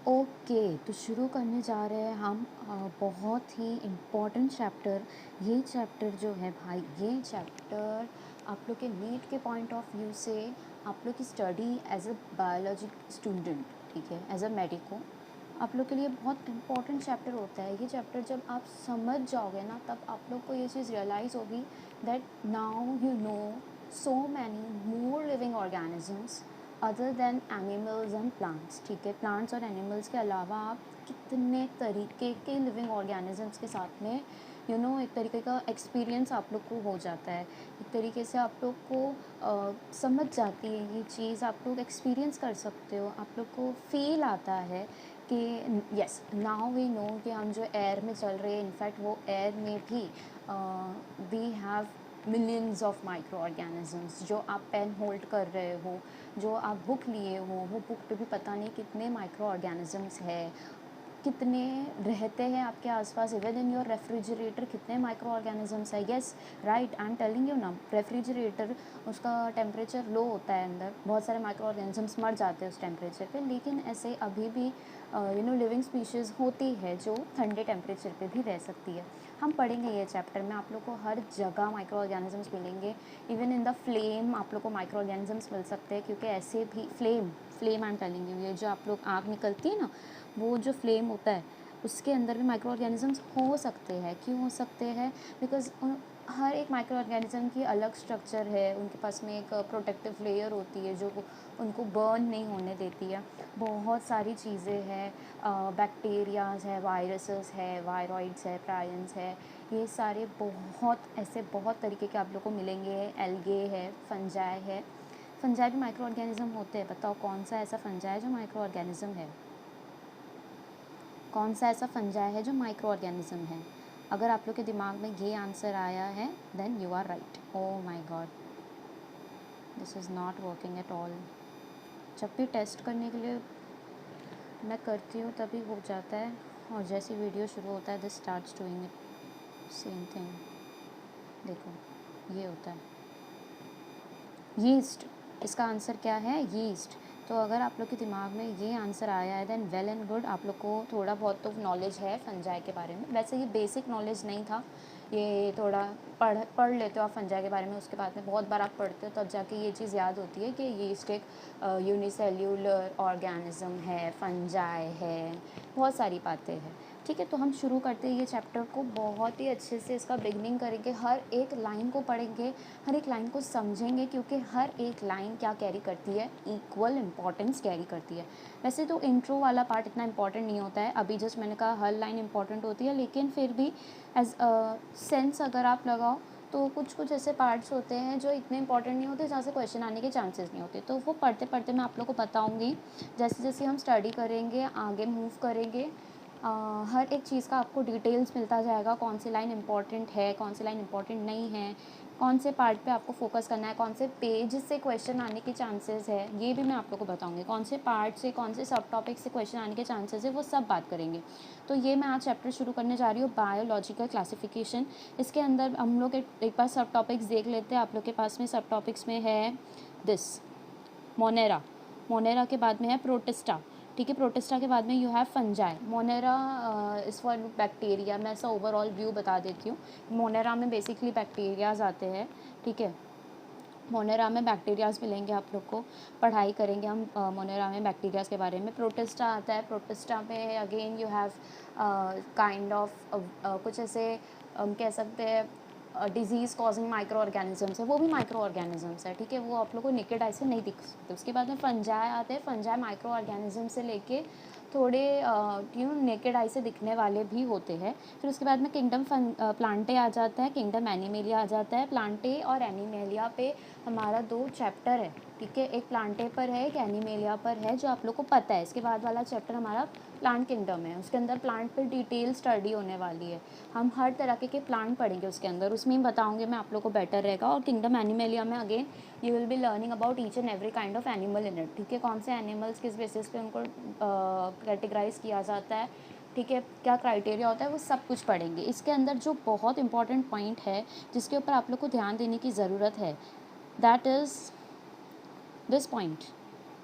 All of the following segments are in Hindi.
ओके, तो शुरू करने जा रहे हैं हम बहुत ही इम्पोर्टेंट चैप्टर। ये चैप्टर जो है भाई, ये चैप्टर आप लोग के नीट के पॉइंट ऑफ व्यू से, आप लोग की study as a biology student, ठीक है, एज अ मेडिको, आप लोग के लिए बहुत इम्पोर्टेंट चैप्टर होता है। ये चैप्टर जब आप समझ जाओगे ना, तब आप लोग को ये चीज़ रियलाइज़ होगी that now you know so many more living organisms other than animals and plants. ठीक है, प्लांट्स और एनिमल्स के अलावा आप कितने तरीके के लिविंग ऑर्गेनिजम्स के साथ में एक तरीके का एक्सपीरियंस आप लोग को हो जाता है। एक तरीके से आप लोग को समझ जाती है ये चीज़, आप लोग एक्सपीरियंस कर सकते हो, आप लोग को फील आता है कि यस नाउ वी नो कि हम जो एयर में चल रहे हैं, इनफैक्ट वो एयर में भी we have millions of micro organisms. जो आप पेन होल्ड कर रहे हो, जो आप बुक लिए हो, वो बुक पे भी पता नहीं कितने माइक्रो ऑर्गेनिजम्स है, कितने रहते हैं आपके आसपास। इवन इन योर रेफ्रिजरेटर कितने माइक्रो ऑर्गेनिजम्स है। Yes right, I am telling you ना, रेफ्रिजरेटर उसका टेम्परेचर लो होता है, अंदर बहुत सारे माइक्रो ऑर्गेनिजम्स मर जाते हैं उस टेम्परेचर पे, लेकिन ऐसे अभी भी लिविंग स्पीशीज़ होती है जो ठंडे टेम्परेचर पे भी रह सकती है। हम पढ़ेंगे ये चैप्टर में, आप लोग को हर जगह माइक्रो ऑर्गेनिजम्स मिलेंगे। इवन इन द फ्लेम आप लोग को माइक्रो ऑर्गेनिजम्स मिल सकते हैं, क्योंकि ऐसे भी flame I am telling you, ये जो आप लोग आग निकलती है ना, वो जो फ्लेम होता है उसके अंदर भी माइक्रो ऑर्गेनिजम्स हो सकते हैं। क्यों हो सकते हैं? बिकॉज हर एक माइक्रो ऑर्गेनिज्म की अलग स्ट्रक्चर है, उनके पास में एक प्रोटेक्टिव लेयर होती है जो उनको बर्न नहीं होने देती है। बहुत सारी चीज़ें हैं, बैक्टीरियाज है, वायरसेस है, वायरॉइड्स है, प्रायंस है, ये सारे बहुत तरीके के आप लोग को मिलेंगे। एल्गे है, फंजाई है, फंजाई भी माइक्रो ऑर्गेनिज्म होते हैं। बताओ कौन सा ऐसा फंजाई जो माइक्रो ऑर्गेनिज्म है? कौन सा ऐसा फंजाई है जो माइक्रो ऑर्गेनिज्म है? अगर आप लोग के दिमाग में ये आंसर आया है then you are right. Oh my god, this is not working at all. जब भी टेस्ट करने के लिए मैं करती हूँ तभी हो जाता है, और जैसे वीडियो शुरू होता है this starts doing it same thing. देखो ये होता है यीस्ट। इसका आंसर क्या है? यीस्ट। तो अगर आप लोग के दिमाग में ये आंसर आया है देन वेल एंड गुड, आप लोग को थोड़ा बहुत तो नॉलेज है फंजाई के बारे में। वैसे ये बेसिक नॉलेज नहीं था, ये थोड़ा पढ़ लेते हो आप फंजाई के बारे में, उसके बाद में बहुत बार आप पढ़ते हो तब जाके ये चीज़ याद होती है कि यीस्ट एक यूनिसेल्यूलर ऑर्गेनिज्म है, फंजाई है, बहुत सारी बातें हैं। ठीक है, तो हम शुरू करते हैं ये चैप्टर को। बहुत ही अच्छे से इसका बिगनिंग करेंगे, हर एक लाइन को पढ़ेंगे, हर एक लाइन को समझेंगे, क्योंकि हर एक लाइन क्या कैरी करती है, इक्वल इम्पॉर्टेंस कैरी करती है। वैसे तो इंट्रो वाला पार्ट इतना इम्पॉर्टेंट नहीं होता है, अभी जस्ट मैंने कहा हर लाइन इम्पॉर्टेंट होती है, लेकिन फिर भी एज सेंस अगर आप लगाओ तो कुछ ऐसे पार्ट्स होते हैं जो इतने इंपॉर्टेंट नहीं होते, जहाँ से क्वेश्चन आने के चांसेस नहीं होते। तो वो पढ़ते पढ़ते मैं आप लोग को बताऊँगी। जैसे जैसे हम स्टडी करेंगे, आगे मूव करेंगे, हर एक चीज़ का आपको डिटेल्स मिलता जाएगा, कौन सी लाइन इंपॉर्टेंट है, कौन सी लाइन इंपॉर्टेंट नहीं है, कौन से पार्ट पे आपको फोकस करना है, कौन से पेज से क्वेश्चन आने के चांसेस है, ये भी मैं आप लोग को बताऊंगी। कौन से पार्ट से, कौन से सब टॉपिक से क्वेश्चन आने के चांसेस है, वो सब बात करेंगे। तो ये मैं आज चैप्टर शुरू करने जा रही हूँ, बायोलॉजिकल क्लासिफिकेशन। इसके अंदर हम लोग एक बार सब टॉपिक्स देख लेते हैं। आप लोग के पास में सब टॉपिक्स में है दिस मोनेरा, मोनेरा के बाद में है प्रोटिस्टा। ठीक है, प्रोटिस्टा के बाद में you have fungi. Monera is for bacteria. मैं ऐसा ओवरऑल व्यू बता देती हूँ। मोनेरा में बेसिकली बैक्टीरियाज आते हैं। ठीक है, मोनेरा में बैक्टीरियाज मिलेंगे, आप लोग को पढ़ाई करेंगे हम मोनेरा में बैक्टीरियाज के बारे में। प्रोटिस्टा आता है, प्रोटिस्टा में again you have kind of कुछ ऐसे कह सकते हैं डिजीज़ कॉजिंग माइक्रो ऑर्गेनिजम्स है, वो भी माइक्रो ऑर्गेनिजम्स है। ठीक है, वो आप लोग को नेकेड आई से नहीं दिख सकते। उसके बाद में फंजाई आते हैं, फंजाई माइक्रो ऑर्गेनिज्म से लेके थोड़े नेकेड आई से दिखने वाले भी होते हैं। फिर उसके बाद में किंगडम प्लांटे आ जाता है, किंगडम एनिमेलिया आ जाता है। प्लांटे और एनिमेलिया पे हमारा 2 चैप्टर है। ठीक है, एक प्लांटे पर है, एक एनिमेलिया पर है, जो आप लोग को पता है। इसके बाद वाला चैप्टर हमारा प्लांट किंगडम है, उसके अंदर प्लांट पर डिटेल स्टडी होने वाली है। हम हर तरह के प्लांट पढ़ेंगे उसके अंदर, उसमें ही बताऊंगे मैं आप लोग को, बेटर रहेगा। और किंगडम एनिमेलिया में again you will be learning about each and every kind of animal in it. ठीक है, कौन से एनिमल्स किस बेसिस पे उनको कैटेगराइज किया जाता है, ठीक है, क्या क्राइटेरिया होता है, वो सब कुछ पढ़ेंगे। इसके अंदर जो बहुत इंपॉर्टेंट पॉइंट है जिसके ऊपर आप लोग को ध्यान देने की ज़रूरत है, दैट इज़ दिस पॉइंट।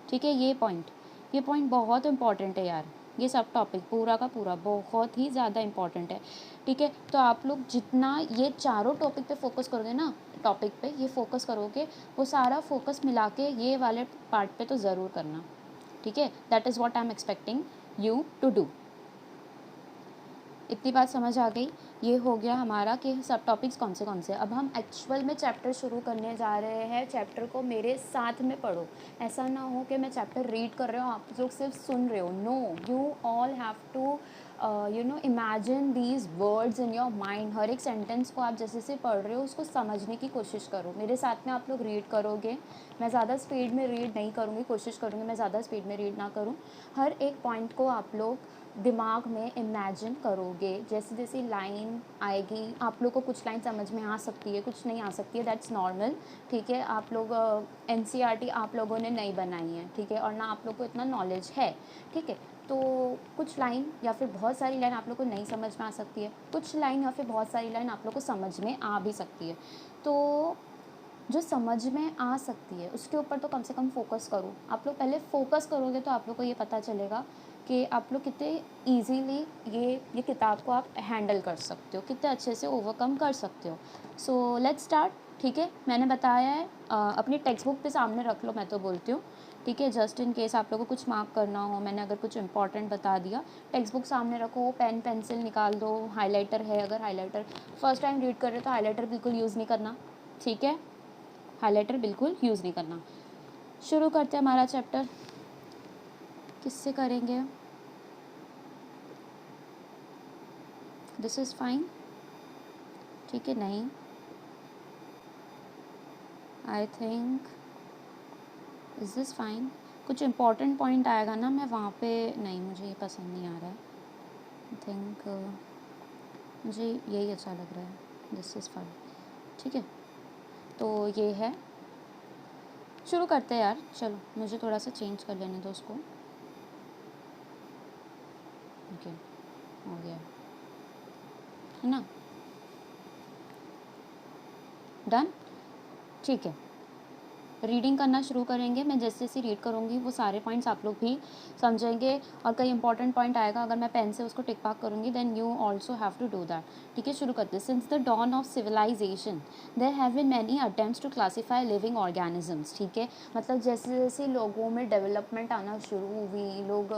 ठीक है, ये पॉइंट बहुत इंपॉर्टेंट है यार, ये सब टॉपिक पूरा का पूरा बहुत ही ज़्यादा इम्पॉर्टेंट है, ठीक है। तो आप लोग जितना ये चारों टॉपिक पे फोकस करोगे ना, टॉपिक पे ये फोकस करोगे, वो सारा फोकस मिला के ये वाले पार्ट पे तो ज़रूर करना, ठीक है। That is what I am expecting you to do. इतनी बात समझ आ गई। ये हो गया हमारा कि सब टॉपिक्स कौन से। अब हम एक्चुअल में चैप्टर शुरू करने जा रहे हैं। चैप्टर को मेरे साथ में पढ़ो, ऐसा ना हो कि मैं चैप्टर रीड कर रहे हो, आप लोग सिर्फ सुन रहे हो। No, you all have to imagine these words in your mind. हर एक सेंटेंस को आप जैसे से पढ़ रहे हो उसको समझने की कोशिश करो। मेरे साथ में आप लोग रीड करोगे, मैं ज़्यादा स्पीड में रीड नहीं करूँगी, कोशिश करूँगी मैं ज़्यादा स्पीड में रीड ना करूँ। हर एक पॉइंट को आप लोग दिमाग में इमेजिन करोगे। जैसे जैसी लाइन आएगी, आप लोग को कुछ लाइन समझ में आ सकती है, कुछ नहीं आ सकती है, दैट्स नॉर्मल, ठीक है। आप लोग NCERT आप लोगों ने नहीं बनाई है, ठीक है, और ना आप लोग को इतना नॉलेज है, ठीक है। तो कुछ लाइन या फिर बहुत सारी लाइन आप लोग को नहीं समझ में आ सकती है, कुछ लाइन या फिर बहुत सारी लाइन आप लोग को समझ में आ भी सकती है। तो जो समझ में आ सकती है उसके ऊपर तो कम से कम फोकस करो। आप लोग पहले फोकस करोगे तो आप लोग को ये पता चलेगा कि आप लोग कितने इजीली ये किताब को आप हैंडल कर सकते हो, कितने अच्छे से ओवरकम कर सकते हो। सो लेट्स स्टार्ट, ठीक है। मैंने बताया है, अपनी टेक्स्ट बुक पे सामने रख लो, मैं तो बोलती हूँ, ठीक है। जस्ट इन केस आप लोगों को कुछ मार्क करना हो, मैंने अगर कुछ इंपॉर्टेंट बता दिया, टेक्स्ट बुक सामने रखो, पेन पेंसिल निकाल दो, हाईलाइटर है, अगर हाईलाइटर फर्स्ट टाइम रीड कर रहे हो तो हाईलाइटर बिल्कुल यूज़ नहीं करना, ठीक है। हाईलाइटर बिल्कुल यूज़ नहीं करना। शुरू करते हैं हमारा चैप्टर। किससे करेंगे? दिस इज़ फाइन, ठीक है। नहीं, I think is this fine. कुछ इम्पॉर्टेंट पॉइंट आएगा ना, मैं वहाँ पे नहीं, मुझे ये पसंद नहीं आ रहा है। आई थिंक मुझे यही अच्छा लग रहा है, दिस इज़ फाइन, ठीक है। तो ये है, शुरू करते हैं यार, चलो मुझे थोड़ा सा चेंज कर लेने दो उसको। ओके, हो गया है ना, डन, ठीक है। रीडिंग करना शुरू करेंगे। मैं जैसे जैसे रीड करूँगी वो सारे पॉइंट्स आप लोग भी समझेंगे, और कई इंपॉर्टेंट पॉइंट आएगा, अगर मैं पेन से उसको टिक मार्क करूँगी then you also have to do that, ठीक है। शुरू करते हैं। Since the dawn of civilization there have been many attempts to classify living organisms, ठीक है। मतलब जैसे जैसे लोगों में डेवलपमेंट आना शुरू हुई, लोग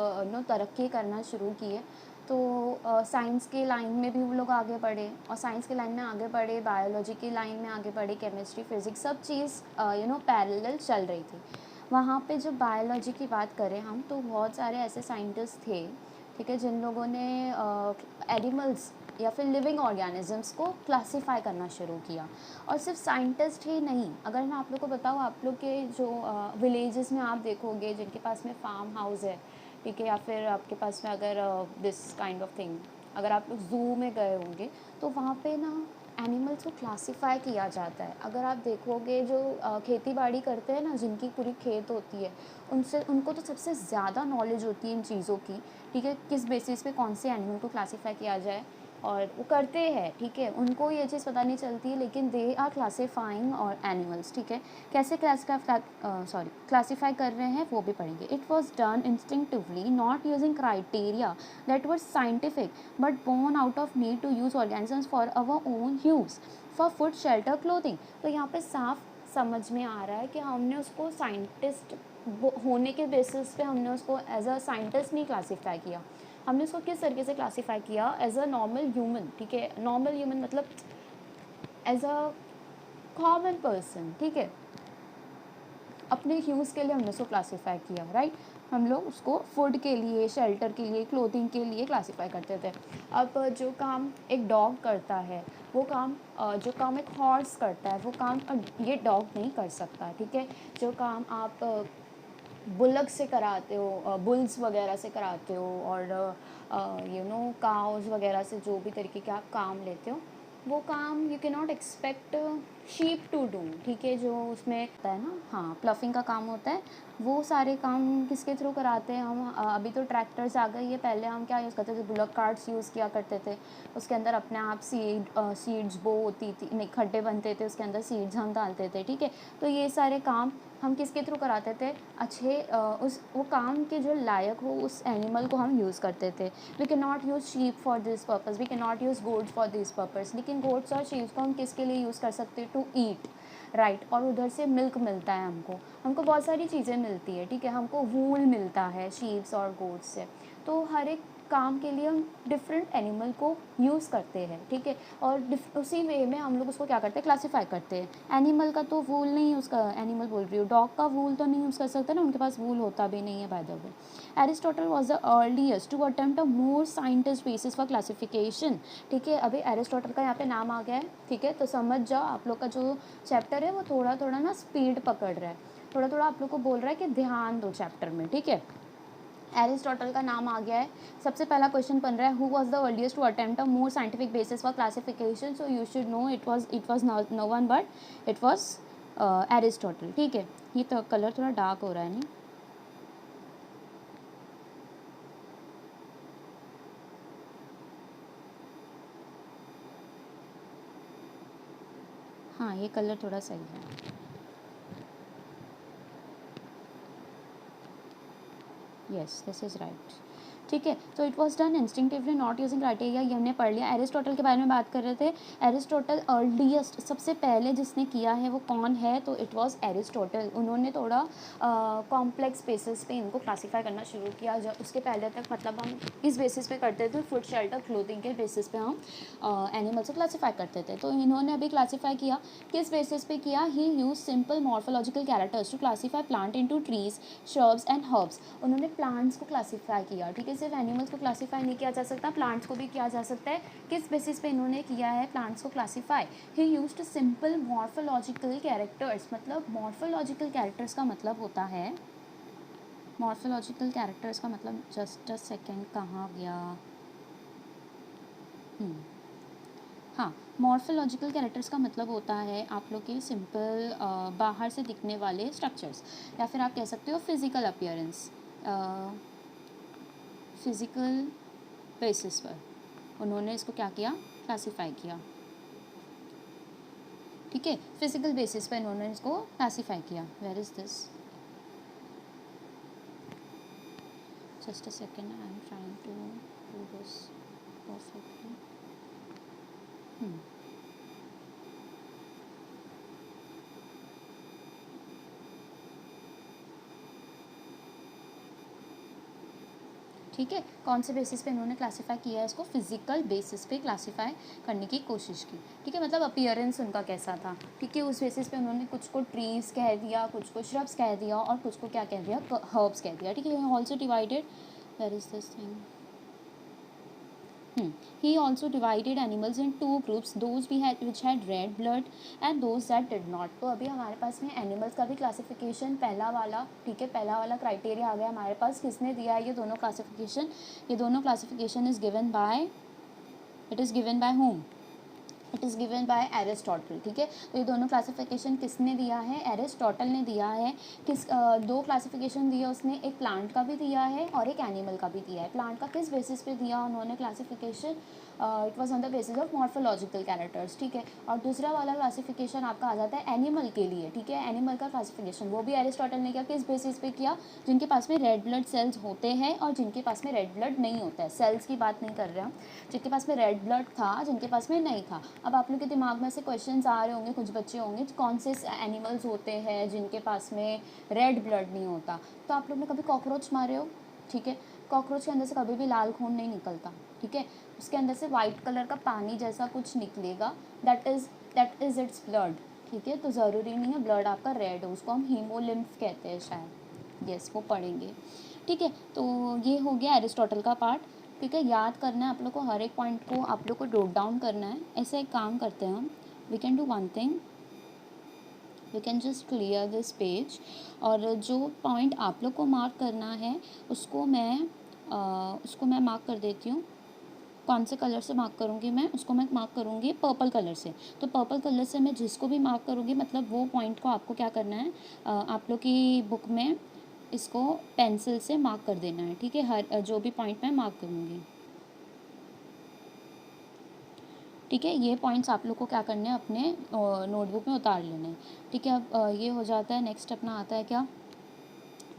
तरक्की करना शुरू किए, तो साइंस के लाइन में भी वो लोग आगे बढ़े, और साइंस के लाइन में आगे बढ़े, बायोलॉजी की लाइन में आगे बढ़े, केमिस्ट्री, फिज़िक्स, सब चीज़ पैरेलल चल रही थी। वहाँ पे जब बायोलॉजी की बात करें हम, तो बहुत सारे ऐसे साइंटिस्ट थे, ठीक है, जिन लोगों ने एनिमल्स या फिर लिविंग ऑर्गेनिजम्स को क्लासीफाई करना शुरू किया। और सिर्फ साइंटिस्ट ही नहीं, अगर मैं आप लोग को बताऊँ, आप लोग के जो विलेजेस में आप देखोगे जिनके पास में फार्म हाउस है, ठीक है, या फिर आपके पास में अगर दिस काइंड ऑफ थिंग, अगर आप लोग ज़ू में गए होंगे तो वहाँ पे ना एनिमल्स को क्लासिफाई किया जाता है। अगर आप देखोगे जो खेती बाड़ी करते हैं ना, जिनकी पूरी खेत होती है, उनसे उनको तो सबसे ज़्यादा नॉलेज होती है इन चीज़ों की, ठीक है, किस बेसिस पे कौन से एनिमल को क्लासीफाई किया जाए, और वो करते हैं, ठीक है। उनको ये चीज़ पता नहीं चलती है, लेकिन दे आर क्लासीफाइंग और एनिमल्स, ठीक है। कैसे क्लासीफाई कर रहे हैं वो भी पढ़ेंगे। It was done instinctively, not using criteria that were scientific, but born out of need to use organisms for our own use, for food, shelter, clothing. तो यहाँ पे साफ समझ में आ रहा है कि हमने उसको साइंटिस्ट होने के बेसिस पे हमने उसको एज अ साइंटिस्ट नहीं क्लासीफाई किया, हमने उसको किस तरीके से क्लासीफाई किया, एज अ नॉर्मल ह्यूमन, ठीक है। नॉर्मल ह्यूमन मतलब एज अ कॉमन पर्सन, ठीक है, अपने यूज़ के लिए हमने उसको क्लासीफाई किया, राइट। हम लोग उसको फूड के लिए, शेल्टर के लिए, क्लोथिंग के लिए क्लासीफाई करते थे। अब जो काम एक डॉग करता है, वो काम जो काम एक हॉर्स करता है, वो काम ये डॉग नहीं कर सकता, ठीक है। जो काम आप बुलक से कराते हो, बुल्स वगैरह से कराते हो, और काउज वगैरह से जो भी तरीके के आप काम लेते हो, वो काम you can not expect sheep to do, ठीक है। जो उसमें होता है ना, हाँ, प्लफिंग का काम होता है, वो सारे काम किसके थ्रू कराते हैं हम। अभी तो ट्रैक्टर्स आ गई है, पहले हम क्या यूज़ करते थे, बुलक कार्ट्स यूज़ किया करते थे। उसके अंदर अपने आप सीड्स बो होती थी, नहीं, खड्डे बनते थे, उसके अंदर सीड्स हम डालते थे, ठीक है। तो ये सारे काम हम किसके थ्रू कराते थे, अच्छे उस वो काम के जो लायक हो उस एनिमल को हम यूज़ करते थे। We can not use sheep for this purpose, we can not use goats for this purpose, लेकिन गोट्स और शीप्स को हम किसके लिए यूज़ कर सकते हैं, टू ईट, राइट। और उधर से मिल्क मिलता है हमको बहुत सारी चीज़ें मिलती है, ठीक है, हमको वूल मिलता है शीप्स और गोट्स से। तो हर एक काम के लिए हम डिफरेंट एनिमल को यूज़ करते हैं, ठीक है। और उसी वे में हम लोग उसको क्या करते हैं, क्लासीफाई करते हैं। एनिमल का तो वूल नहीं, उसका एनिमल बोल रही हूँ, डॉग का वूल तो नहीं यूज़ कर सकते ना, उनके पास वूल होता भी नहीं है by the way. Aristotle was the earliest to attempt a more scientist basis for classification, ठीक है। अभी एरिस्टोटल का यहाँ पे नाम आ गया है, ठीक है, तो समझ जाओ आप लोग का जो चैप्टर है वो थोड़ा थोड़ा ना स्पीड पकड़ रहा है, थोड़ा थोड़ा आप लोग को बोल रहा है कि ध्यान दो चैप्टर में, ठीक है। एरिस्टोटल का नाम आ गया है। सबसे पहला क्वेश्चन बन रहा है, who was the earliest to attempt a more scientific basis for classification, so you should know it was no one but it was Aristotle, ठीक है। ये तो कलर थोड़ा डार्क हो रहा है नहीं, हाँ ये कलर थोड़ा सही है, यस दिस इज़ राइट, ठीक है। तो it was done instinctively not using criteria, ये हमने पढ़ लिया। एरिस्टोटल के बारे में बात कर रहे थे। एरिस्टोटल अर्लीस्ट, सबसे पहले जिसने किया है वो कौन है, तो इट वॉज एरिस्टोटल। उन्होंने थोड़ा कॉम्प्लेक्स बेसिस पे इनको क्लासीफाई करना शुरू किया। जब उसके पहले तक मतलब हम इस बेसिस पे करते थे, फूड शेल्टर क्लोथिंग के बेसिस पे हम एनिमल्स को क्लासीफाई करते थे। तो इन्होंने अभी क्लासीफाई किया, किस बेसिस पे किया, he use simple morphological characters to classify plant into trees, shrubs and herbs. उन्होंने प्लांट्स को क्लासीफाई किया, ठीक है, सिर्फ एनिमल्स को क्लासीफाई नहीं किया जा सकता, प्लांट्स को भी किया जा सकता है। किस बेसिस पे इन्होंने किया है प्लांट्स को क्लासीफाई, ही यूज्ड सिंपल मॉर्फोलॉजिकल कैरेक्टर्स। मतलब मॉर्फोलॉजिकल कैरेक्टर्स का मतलब होता है, मॉर्फोलॉजिकल कैरेक्टर्स का मतलब, जस्ट अ सेकेंड, कहाँ गया, हाँ, मॉर्फोलॉजिकल कैरेक्टर्स का मतलब होता है आप लोग के सिंपल बाहर से दिखने वाले स्ट्रक्चर्स, या फिर आप कह सकते हो फिज़िकल अपीयरेंस, फिज़िकल बेसिस पर उन्होंने इसको क्या किया, क्लासीफाई किया, ठीक है। फिज़िकल बेसिस पर इन्होंने इसको क्लासीफाई किया। Where is this, just a second, I am trying to do this perfectly. ठीक है, कौन से बेसिस पे इन्होंने क्लासीफाई किया है इसको, फिजिकल बेसिस पे क्लासीफाई करने की कोशिश की, ठीक है। मतलब अपीयरेंस उनका कैसा था, ठीक है, उस बेसिस पे उन्होंने कुछ को ट्रीज कह दिया, कुछ को श्रब्स कह दिया, और कुछ को क्या कह दिया, हर्ब्स कह दिया, ठीक है। Also divided, where is this thing, he also divided animals in two groups, those which had red blood and those that did not। तो अभी हमारे पास में एनिमल्स का भी क्लासिफिकेशन पहला वाला, ठीक है, पहला वाला क्राइटेरिया आ गया हमारे पास। किसने दिया है ये दोनों क्लासिफिकेशन, ये दोनों classification is given by, it is given by home, it is given by Aristotle, ठीक है। तो ये दोनों क्लासिफिकेशन किसने दिया है, एरिस्टोटल ने दिया है। दो क्लासिफिकेशन दिया उसने, एक प्लांट का भी दिया है और एक एनिमल का भी दिया है। प्लांट का किस बेसिस पे दिया उन्होंने classification, it was on the basis of morphological characters, ठीक है। और दूसरा वाला क्लासिफिकेशन आपका आ जाता है एनिमल के लिए, ठीक है। एनिमल का क्लासिफिकेशन वो भी एरिस्टोटल ने किया, किस बेसिस पे किया, जिनके पास में रेड ब्लड सेल्स होते हैं और जिनके पास में रेड ब्लड नहीं होता है। सेल्स की बात नहीं कर रहे हम, जिनके पास में रेड ब्लड था, जिनके पास में नहीं था। अब आप लोग के दिमाग में से क्वेश्चंस आ रहे होंगे, कुछ बच्चे होंगे, कौन से एनिमल्स होते हैं जिनके पास में रेड ब्लड नहीं होता। तो आप लोग ने कभी कॉकरोच मारे हो, ठीक है, कॉकरोच के अंदर से कभी भी लाल खून नहीं निकलता, ठीक है, उसके अंदर से वाइट कलर का पानी जैसा कुछ निकलेगा, दैट इज़ इट्स ब्लड, ठीक है। तो ज़रूरी नहीं है ब्लड आपका रेड हो, उसको हम हीमोलिम्फ कहते हैं शायद, यस वो पढ़ेंगे, ठीक है। तो ये हो गया एरिस्टोटल का पार्ट, ठीक है। याद करना है आप लोग को, हर एक पॉइंट को आप लोग को नोट डाउन करना है। ऐसे एक काम करते हैं हम, we can do one thing, we can just clear this page, और जो पॉइंट आप लोग को मार्क करना है उसको मैं मार्क कर देती हूँ। कौन से कलर से मार्क करूँगी मैं, उसको मैं मार्क करूँगी पर्पल कलर से। तो पर्पल कलर से मैं जिसको भी मार्क करूँगी, मतलब वो पॉइंट को आपको क्या करना है, आप लोग की बुक में इसको पेंसिल से मार्क कर देना है, ठीक है। हर जो भी पॉइंट मैं मार्क करूँगी, ठीक है, ये पॉइंट्स आप लोग को क्या करने हैं, अपने नोटबुक में उतार लेने हैं। ठीक है, अब ये हो जाता है। नेक्स्ट अपना आता है क्या,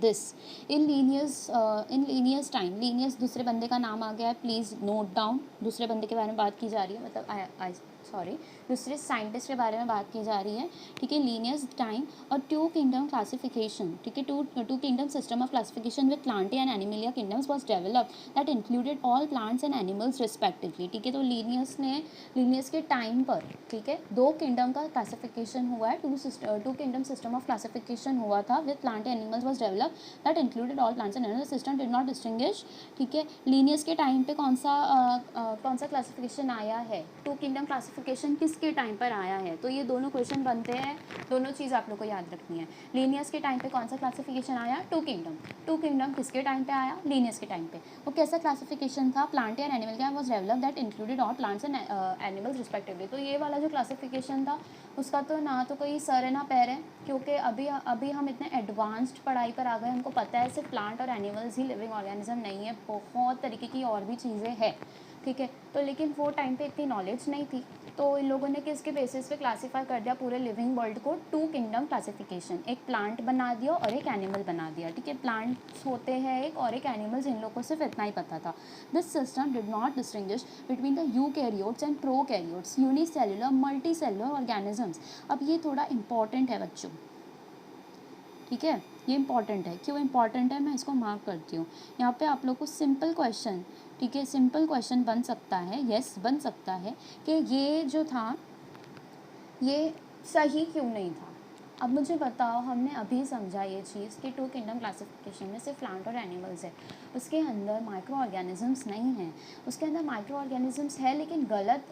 this in Linnaeus time. Linnaeus दूसरे बंदे का नाम आ गया है, प्लीज़ नोट डाउन। दूसरे बंदे के बारे में बात की जा रही है, मतलब आई सॉरी, दूसरे साइंटिस्ट के बारे में बात की जा रही है। ठीक है, लीनियस टाइम और टू किंगडम क्लासिफिकेशन। ठीक है, two kingdom system of classification with plant and animalia kingdoms was developed that included all plants and animals respectively. ठीक है, तो लीनियस के टाइम पर, ठीक है, दो किंगडम का क्लासिफिकेशन हुआ है, two kingdom system of classification हुआ था with plant and animals was develop that included all plants and animals. System did not distinguish. ठीक है, लीनियस के टाइम पे कौन सा क्लासिफिकेशन आया है, टू किंगडम क्लासिफिकेशन किसके टाइम पर आया है, तो ये दोनों क्वेश्चन बनते हैं। दोनों चीज़ आप लोग को याद रखनी है। लीनियस के टाइम पे कौन सा क्लासिफिकेशन आया, टू किंगडम किसके टाइम पे आया, लीनियस के टाइम पे। वो कैसा क्लासिफिकेशन था, प्लांट एंड एनिमल का was develop that included all plants and animals respectively. तो ये वाला जो क्लासिफिकेशन था उसका तो ना तो कोई सर है ना पैर है, क्योंकि अभी हम इतने एडवांस्ड पढ़ाई पर आ गए, हमको पता है सिर्फ प्लांट और एनिमल्स ही लिविंग ऑर्गेनिज्म नहीं है, बहुत तरीके की और भी चीज़ें हैं। ठीक है, तो लेकिन वो टाइम पे इतनी नॉलेज नहीं थी, तो इन लोगों ने किसके बेसिस पे क्लासीफाई कर दिया पूरे लिविंग वर्ल्ड को, टू किंगडम क्लासिफिकेशन। एक प्लांट बना दिया और एक एनिमल बना दिया। ठीक है, प्लांट्स होते हैं एक और एक एनिमल्स, इन लोगों को सिर्फ इतना ही पता था। This system did not distinguish between the eukaryotes and prokaryotes, unicellular multicellular organisms. अब ये थोड़ा इंपॉर्टेंट है बच्चों, ठीक है, ये इंपॉर्टेंट है। क्यों इंपॉर्टेंट है, मैं इसको मार्क करती हूँ यहाँ पे आप लोग को। सिंपल क्वेश्चन, ठीक है, सिंपल क्वेश्चन बन सकता है, यस बन सकता है कि ये जो था ये सही क्यों नहीं था। अब मुझे बताओ, हमने अभी समझा ये चीज़ कि टू किंगडम क्लासिफिकेशन में सिर्फ प्लांट और एनिमल्स है, उसके अंदर माइक्रो ऑर्गेनिजम्स नहीं हैं। उसके अंदर माइक्रो ऑर्गेनिजम्स है, लेकिन गलत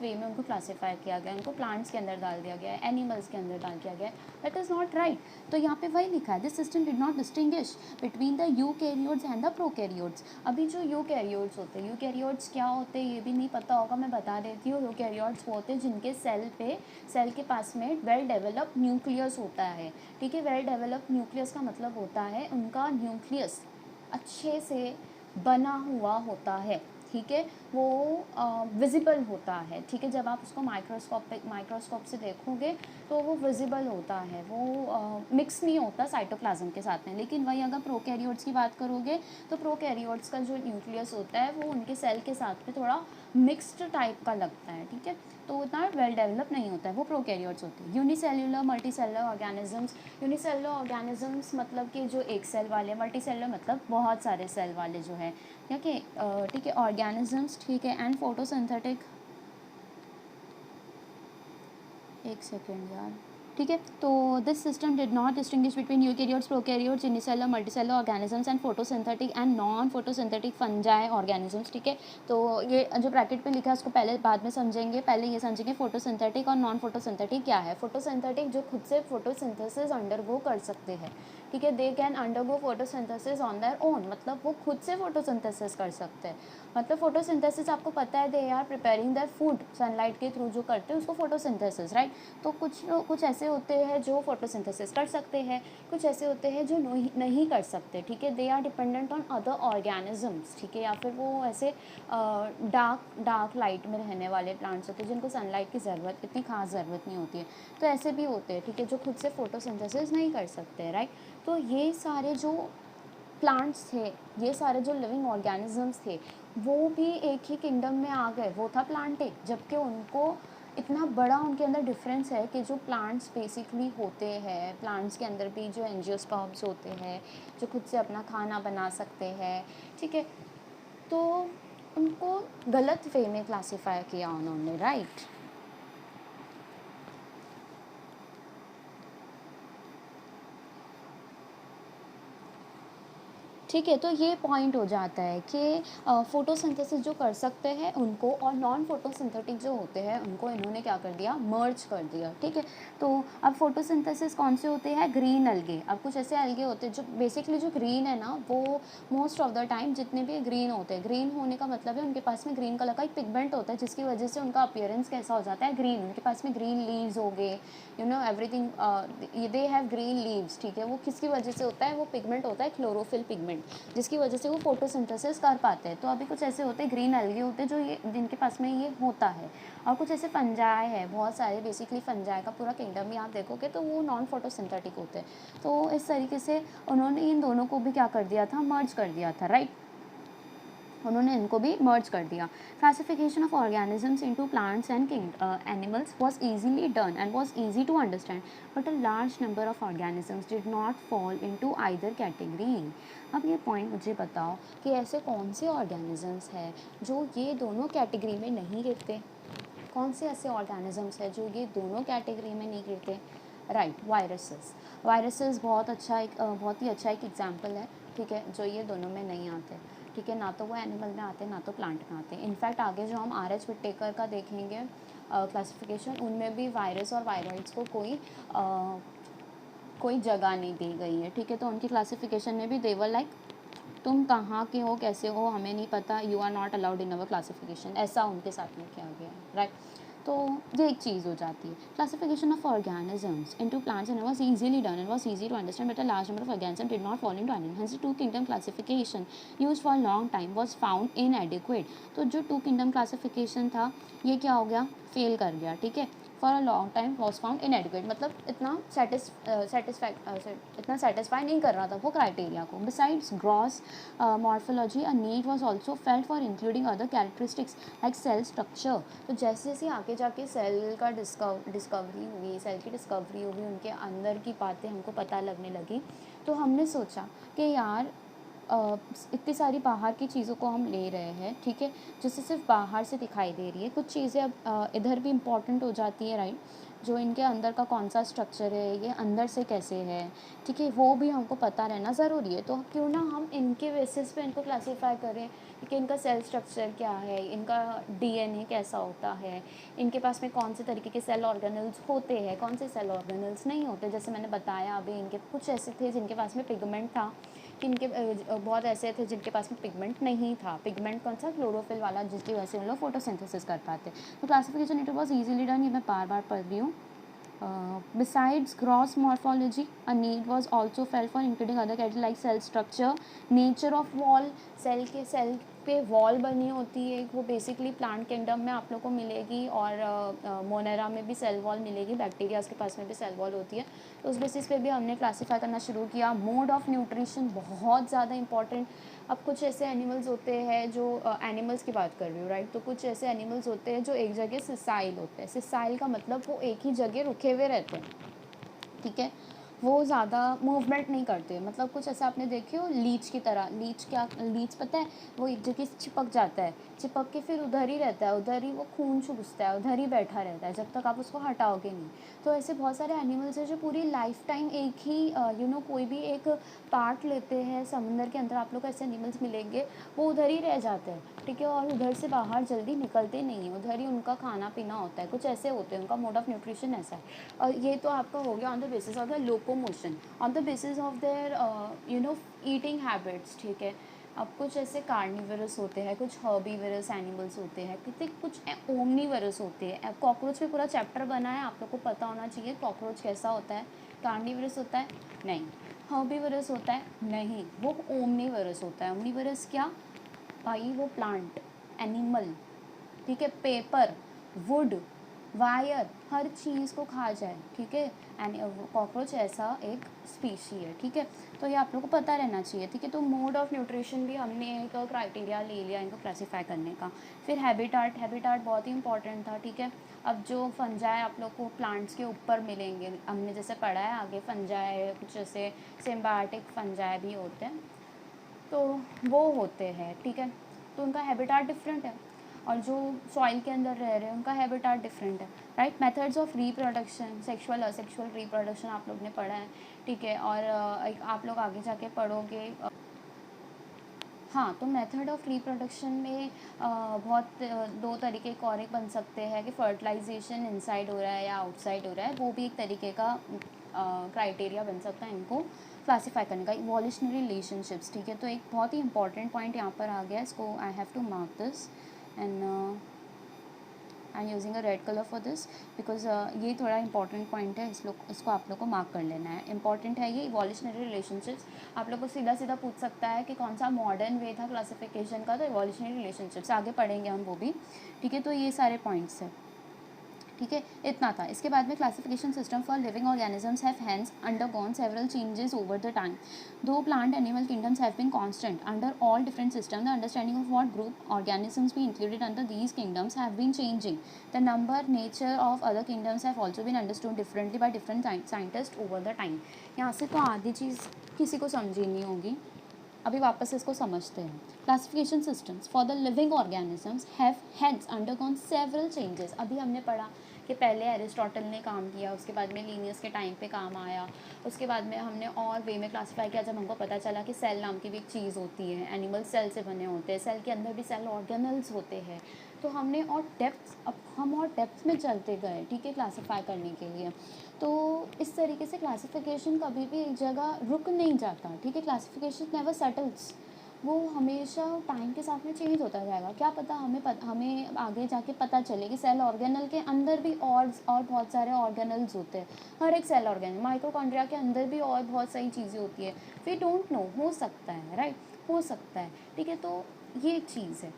वे में उनको क्लासीफाई किया गया, उनको प्लांट्स के अंदर डाल दिया गया है, एनिमल्स के अंदर डाल दिया गया है। That is not right. तो यहाँ पे वही लिखा है, this system did not distinguish between the eukaryotes and the prokaryotes. अभी जो यूकैरियोट्स होते हैं, यूकैरियोट्स क्या होते हैं ये भी नहीं पता होगा, मैं बता देती हूँ। यूकैरियोट्स वो होते हैं जिनके सेल के पास में वेल डेवलप न्यूक्लियस होता है। ठीक है, वेल डेवलप न्यूक्लियस का मतलब होता है उनका न्यूक्लियस अच्छे से बना हुआ होता है। ठीक है, वो विजिबल होता है। ठीक है, जब आप उसको माइक्रोस्कोप से देखोगे तो वो विजिबल होता है, वो मिक्स नहीं होता साइटोप्लाज्म के साथ में। लेकिन वही अगर प्रोकैरियोट्स की बात करोगे तो प्रोकैरियोट्स का जो न्यूक्लियस होता है वो उनके सेल के साथ में थोड़ा मिक्स्ड टाइप का लगता है। ठीक है, तो उतना वेल डेवलप नहीं होता है, वो प्रोकैरियोट्स होते हैं। Unicellular multicellular organisms, unicellular organisms मतलब कि जो एक सेल वाले, मल्टीसेलुलर मतलब बहुत सारे सेल वाले जो है, ठीक है, ऑर्गेनिजम्स। ठीक है, एंड फोटोसिंथेटिक, एक सेकेंड यार, ठीक है, तो this system did not distinguish between eukaryotes, prokaryotes, unicellular multicellular organisms and photosynthetic and non photosynthetic fungi organisms. ठीक है, तो ये जो ब्रैकेट पे लिखा है उसको पहले बाद में समझेंगे, पहले ये समझेंगे फोटोसिंथेटिक और नॉन फोटोसिंथेटिक क्या है। फोटोसिंथेटिक जो खुद से फोटोसिंथेसिस अंडरगो कर सकते हैं। ठीक है, they can undergo photosynthesis on their own, मतलब वो खुद से फोटोसिंथेसिस कर सकते हैं। मतलब फोटोसिंथेसिस आपको पता है, they are preparing their food, sunlight के थ्रू जो करते हैं उसको फोटोसिंथेसिस, राइट। तो कुछ ऐसे होते हैं जो फोटोसिंथेसिस कर सकते हैं, कुछ ऐसे होते हैं जो नहीं कर सकते। ठीक है, they are dependent on other organisms. ठीक है, या फिर वो ऐसे डार्क लाइट में रहने वाले प्लांट्स होते हैं जिनको सनलाइट की ज़रूरत, इतनी खास ज़रूरत नहीं होती है। तो ऐसे भी होते हैं, ठीक है, जो खुद से फोटोसिंथेसिस नहीं कर सकते, राइट। तो ये सारे जो प्लांट्स थे, ये सारे जो लिविंग ऑर्गेनिजम्स थे, वो भी एक ही किंगडम में आ गए, वो था प्लांटे। जबकि उनको इतना बड़ा उनके अंदर डिफरेंस है कि जो प्लांट्स बेसिकली होते हैं, प्लांट्स के अंदर भी जो एंजियोस्पर्म्स होते हैं जो खुद से अपना खाना बना सकते हैं। ठीक है, तो उनको गलत वे में क्लासीफाई किया उन्होंने, राइट। ठीक है, तो ये पॉइंट हो जाता है कि फोटोसिंथेसिस जो कर सकते हैं उनको, और नॉन फोटोसिंथेटिक जो होते हैं उनको इन्होंने क्या कर दिया, मर्ज कर दिया। ठीक है, तो अब फोटोसिंथेसिस कौन से होते हैं, ग्रीन अलगे। अब कुछ ऐसे अलगे होते हैं जो बेसिकली जो ग्रीन है ना, वो मोस्ट ऑफ द टाइम जितने भी ग्रीन होते हैं, ग्रीन होने का मतलब है उनके पास में ग्रीन कलर का एक पिगमेंट होता है जिसकी वजह से उनका अपीयरेंस कैसा हो जाता है, ग्रीन। उनके पास में ग्रीन लीव्स हो गए, everything, they have green leaves. ठीक है, वो किसकी वजह से होता है, वो पिगमेंट होता है क्लोरोफिल पिगमेंट। जिसकी वजह से वो फोटोसिंथेसिस कर पाते हैं। तो अभी कुछ ऐसे होते हैं ग्रीन एल्गी होते हैं जो ये जिनके पास में ये होता है, और कुछ ऐसे फंजाई है, बहुत सारे बेसिकली फंजाई का पूरा किंगडम ही आप देखोगे तो वो नॉन फोटोसिंथेटिक होते हैं। तो इस तरीके से उन्होंने इन दोनों को भी क्या कर दिया था, मर्ज कर दिया था, राइट। उन्होंने इनको भी मर्ज कर दिया। Classification of organisms into plants and animals was easily done and was easy to understand, but a large number of organisms did not fall into either category. अब ये पॉइंट मुझे बताओ कि ऐसे कौन से ऑर्गेनिजम्स हैं जो ये दोनों कैटेगरी में नहीं गिरते, कौन से ऐसे ऑर्गेनिजम्स हैं जो ये दोनों कैटेगरी में नहीं गिरते, राइट, वायरसेस। वायरसेस बहुत ही अच्छा एक एग्जाम्पल है, ठीक है, जो ये दोनों में नहीं आते, ठीक है, ना तो वो एनिमल में आते हैं ना तो प्लांट में आते हैं। इनफैक्ट आगे जो हम आर.एच. विटेकर का देखेंगे क्लासिफिकेशन, उनमें भी वायरस और वायरॉइड्स को कोई जगह नहीं दी गई है, ठीक है। तो उनकी क्लासिफिकेशन में भी देवर लाइक तुम कहाँ के हो, कैसे हो, हमें नहीं पता, you are not allowed in our classification, ऐसा उनके साथ में किया गया है, राइट। तो ये एक चीज़ हो जाती है। Classification of organisms into plants and was easily done and was easy to understand, but a large number of organism did not fall into any, hence two kingdom classification used for long time was found inadequate. तो जो टू किंगडम क्लासिफिकेशन था ये क्या हो गया, फेल कर गया, ठीक है। For a long time was found इनएडिक्वेट, मतलब इतना सेटिस्फाई नहीं कर रहा था वो क्राइटेरिया को। Besides gross morphology, a need was also felt for including other characteristics like cell structure. तो जैसे जैसे आगे जाके सेल का डिस्कवरी हुई, सेल की डिस्कवरी हुई, उनके अंदर की बातें हमको पता लगने लगी, तो हमने सोचा कि यार इतनी सारी बाहर की चीज़ों को हम ले रहे हैं, ठीक है, जिससे सिर्फ बाहर से दिखाई दे रही है, कुछ चीज़ें अब इधर भी इम्पॉर्टेंट हो जाती है, राइट। जो इनके अंदर का कौन सा स्ट्रक्चर है, ये अंदर से कैसे है, ठीक है, वो भी हमको पता रहना ज़रूरी है। तो क्यों ना हम इनके बेसिस पे इनको क्लासीफाई करें कि इनका सेल स्ट्रक्चर क्या है, इनका डीएनए कैसा होता है, इनके पास में कौन से तरीके के सेल ऑर्गेनल्स होते हैं, कौन से सेल ऑर्गेनल्स नहीं होते। जैसे मैंने बताया अभी, इनके कुछ ऐसे थे जिनके पास में पिगमेंट था, कि इनके बहुत ऐसे थे जिनके पास में पिगमेंट नहीं था। पिगमेंट कौन सा, क्लोरोफिल वाला, जिसकी वजह से उन लोग फोटोसिंथेसिस कर पाते। तो classification it was easily done, ये मैं बार बार पढ़ रही हूँ। Besides gross morphology, a need was also felt for including other categories like cell structure, nature of wall, cell पे वॉल बनी होती है, वो बेसिकली प्लांट किंगडम में आप लोग को मिलेगी, और मोनेरा में भी सेल वॉल मिलेगी, बैक्टीरियाज के पास में भी सेल वॉल होती है। तो उस बेसिस पे भी हमने क्लासीफाई करना शुरू किया। मोड ऑफ न्यूट्रिशन बहुत ज़्यादा इंपॉर्टेंट। अब कुछ ऐसे एनिमल्स होते हैं जो एनिमल्स की बात कर रही हूँ, राइट। तो कुछ ऐसे एनिमल्स होते हैं जो एक जगह सिसाइल होते हैं। सिसाइल का मतलब वो एक ही जगह रुके हुए रहते हैं, ठीक है, वो ज़्यादा मूवमेंट नहीं करते। मतलब कुछ ऐसा आपने देखे हो लीच की तरह, लीच पता है, वो एक जगह से चिपक जाता है, चिपक के फिर उधर ही रहता है, उधर ही वो खून चूसता है, उधर ही बैठा रहता है जब तक आप उसको हटाओगे नहीं। तो ऐसे बहुत सारे एनिमल्स हैं जो पूरी लाइफ टाइम एक ही कोई भी एक पार्ट लेते हैं समुंदर के अंदर। आप लोग को ऐसे एनिमल्स मिलेंगे, वो उधर ही रह जाते हैं, ठीक है, और उधर से बाहर जल्दी निकलते नहीं हैं, उधर ही उनका खाना पीना होता है। कुछ ऐसे होते हैं, उनका मोड ऑफ न्यूट्रिशन ऐसा है। और ये तो आपका हो गया on the basis of the locomotion, on the basis of their eating habits, ठीक है। अब कुछ ऐसे कार्निवरस होते हैं, कुछ हर्बीवरस एनिमल्स होते हैं, कुछ ओमनीवरस होते हैं। कॉकरोच पे पूरा चैप्टर बना है, आप लोग को पता होना चाहिए कॉकरोच कैसा होता है। कार्निवरस होता है नहीं, हर्बीवरस होता है नहीं, वो ओमनीवरस होता है। ओमनीवरस क्या भाई, वो प्लांट, एनिमल, ठीक है, पेपर, वुड, वायर, हर चीज़ को खा जाए, ठीक है। एंड कॉकरोच ऐसा एक स्पीशी है, ठीक है। तो ये आप लोगों को पता रहना चाहिए, ठीक है। तो मोड ऑफ न्यूट्रिशन भी हमने एक क्राइटेरिया ले लिया इनको क्लासीफाई करने का। फिर हैबिटाट बहुत ही इंपॉर्टेंट था, ठीक है। अब जो फंजाई आप लोग को प्लांट्स के ऊपर मिलेंगे, हमने जैसे पढ़ा है आगे, फंजाई कुछ जैसे सिम्बायोटिक फंजाई भी होते हैं, तो वो होते हैं, ठीक है। तो उनका हैबिटाट डिफरेंट है, और जो सॉइल के अंदर रह रहे हैं उनका हैबिटाट डिफरेंट है, right. Methods of reproduction, sexual asexual reproduction आप लोग ने पढ़ा है, ठीक है। और आप लोग आगे जाके पढ़ोगे। हाँ, तो मेथड ऑफ रिप्रोडक्शन में दो तरीके का और एक बन सकते हैं कि फर्टिलाइजेशन इनसाइड हो रहा है या आउटसाइड हो रहा है, वो भी एक तरीके का क्राइटेरिया बन सकता है इनको क्लासीफाई करने का। इवोल्यूशनरी रिलेशनशिप्स, ठीक है। तो एक बहुत ही इंपॉर्टेंट पॉइंट यहाँ पर आ गया, इसको I have to mark this. And I am using a red colour for this because ये थोड़ा इंपॉर्टेंट पॉइंट है, इसको आप लोग को मार्क कर लेना है। इंपॉर्टेंट है ये इवोल्यूशनरी रिलेशनशिप्स। आप लोग को सीधा सीधा पूछ सकता है कि कौन सा मॉडर्न वे था क्लासिफिकेशन का, तो इवोल्यूशनरी रिलेशनशिप्स आगे पढ़ेंगे हम वो भी, ठीक है। तो ये सारे पॉइंट्स हैं, ठीक है, इतना था। इसके बाद में classification system for living organisms have hence undergone several changes over the time though plant animal kingdoms have been constant under all different system the understanding of what group organisms be included under these kingdoms have been changing the number nature of other kingdoms have also been understood differently by different scientist over the time. यहाँ से तो आधी चीज़ किसी को समझी नहीं होगी, अभी वापस से इसको समझते हैं। Classification systems for the living organisms have hence undergone several changes. अभी हमने पढ़ा कि पहले एरिस्टोटल ने काम किया, उसके बाद में लीनियस के टाइम पे काम आया, उसके बाद में हमने और वे में क्लासीफाई किया जब हमको पता चला कि सेल नाम की भी एक चीज़ होती है, एनिमल सेल से बने होते हैं, सेल के अंदर भी सेल ऑर्गेनल्स होते हैं। तो हमने और डेप्थ, अब हम और डेप्थ में चलते गए, ठीक है, क्लासीफाई करने के लिए। तो इस तरीके से क्लासिफिकेशन कभी भी एक जगह रुक नहीं जाता, ठीक है। क्लासिफिकेशन नेवर सेटल्स, वो हमेशा टाइम के साथ में चेंज होता जाएगा। क्या पता हमें आगे जाके पता चले कि सेल ऑर्गेनल के अंदर भी और बहुत सारे ऑर्गेनल्स होते हैं। हर एक सेल ऑर्गेनल, माइटोकॉन्ड्रिया के अंदर भी और बहुत सारी चीज़ें होती है। वी डोंट नो, हो सकता है, राइट, हो सकता है, ठीक है। तो ये एक चीज़ है,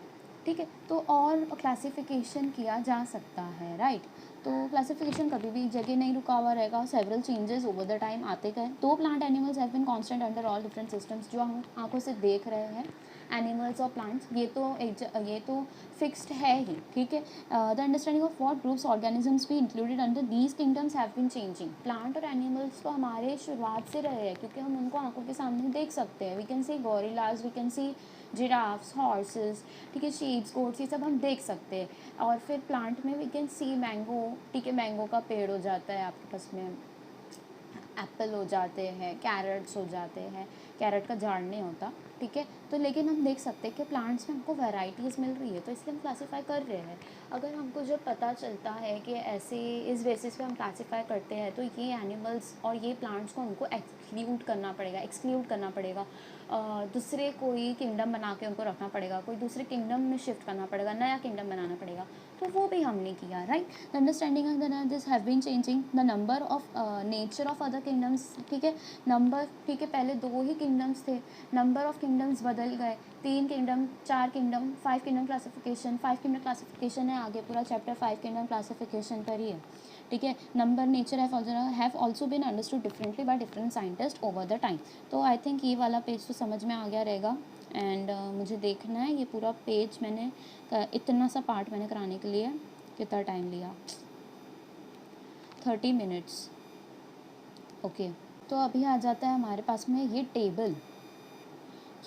ठीक है। तो और क्लासिफिकेशन किया जा सकता है, राइट। तो क्लासिफिकेशन कभी भी जगह नहीं रुका हुआ रहेगा, several changes over the time आते गए। दो plant animals have been constant under all different systems, जो हम आंखों से देख रहे हैं एनिमल्स और प्लांट्स, ये तो फिक्स्ड है ही, ठीक है। The understanding of what groups organisms भी included under these kingdoms have been changing. Plant और एनिमल्स तो हमारे शुरुआत से रहे हैं, क्योंकि हम उनको आंखों के सामने देख सकते हैं। We can see gorillas, we can see giraffes, horses, ठीक है, शीप्स, गोट्स, ये सब हम देख सकते हैं। और फिर प्लांट में वी कैन सी मैंगो, ठीक है, मैंगो का पेड़ हो जाता है आपके पास में, एप्पल हो जाते हैं, कैरेट्स हो जाते हैं, कैरेट का झाड़ नहीं होता, ठीक है। तो लेकिन हम देख सकते हैं कि प्लांट्स में हमको वैरायटीज़ मिल रही है, तो इसलिए हम क्लासीफाई कर रहे हैं। अगर हमको जब पता चलता है कि ऐसे इस बेसिस पे हम क्लासीफाई करते हैं, तो ये एनिमल्स और ये प्लांट्स को हमको एक्सक्लूड करना पड़ेगा, दूसरे कोई किंगडम बना के उनको रखना पड़ेगा, कोई दूसरे किंगडम में शिफ्ट करना पड़ेगा, नया किंगडम बनाना पड़ेगा। तो वो भी हमने किया, right. The understanding of this have been changing the number of nature of other kingdoms, ठीक है, नंबर, ठीक है, पहले 2 ही किंगडम्स थे, नंबर ऑफ किंगडम्स बदल गए, 3 kingdom, 4 kingdom, 5 kingdom classification, 5 kingdom classification है, आगे पूरा चैप्टर 5 किंगडम क्लासिफिकेशन पर ही है, ठीक है। Number nature have also been understood differently by different scientist over the time. तो आई थिंक ये वाला पेज तो समझ में आ गया रहेगा। एंड मुझे देखना है ये पूरा पेज, मैंने इतना सा पार्ट मैंने कराने के लिए कितना टाइम लिया, 30 मिनट्स, ओके। तो अभी आ जाता है हमारे पास में ये टेबल।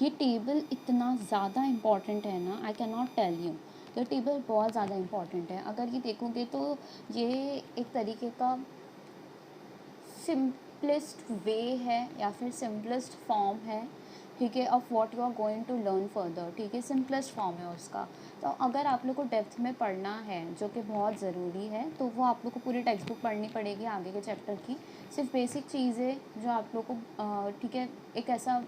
ये टेबल इतना ज़्यादा इम्पॉर्टेंट है ना, I can not tell you. तो टेबल बहुत ज़्यादा इम्पॉर्टेंट है। अगर ये देखोगे तो ये एक तरीके का सिंपलेस्ट वे है या फिर सिंपलेस्ट फॉर्म है, ठीक है, of what you are going to learn further, ठीक है, सिंपलेस्ट फॉर्म है उसका। तो अगर आप लोग को डेप्थ में पढ़ना है, जो कि बहुत ज़रूरी है, तो वो आप लोग को पूरी टेक्स्ट बुक पढ़नी पड़ेगी आगे के चैप्टर की। सिर्फ बेसिक चीज़ें जो आप लोग को, ठीक है, एक ऐसा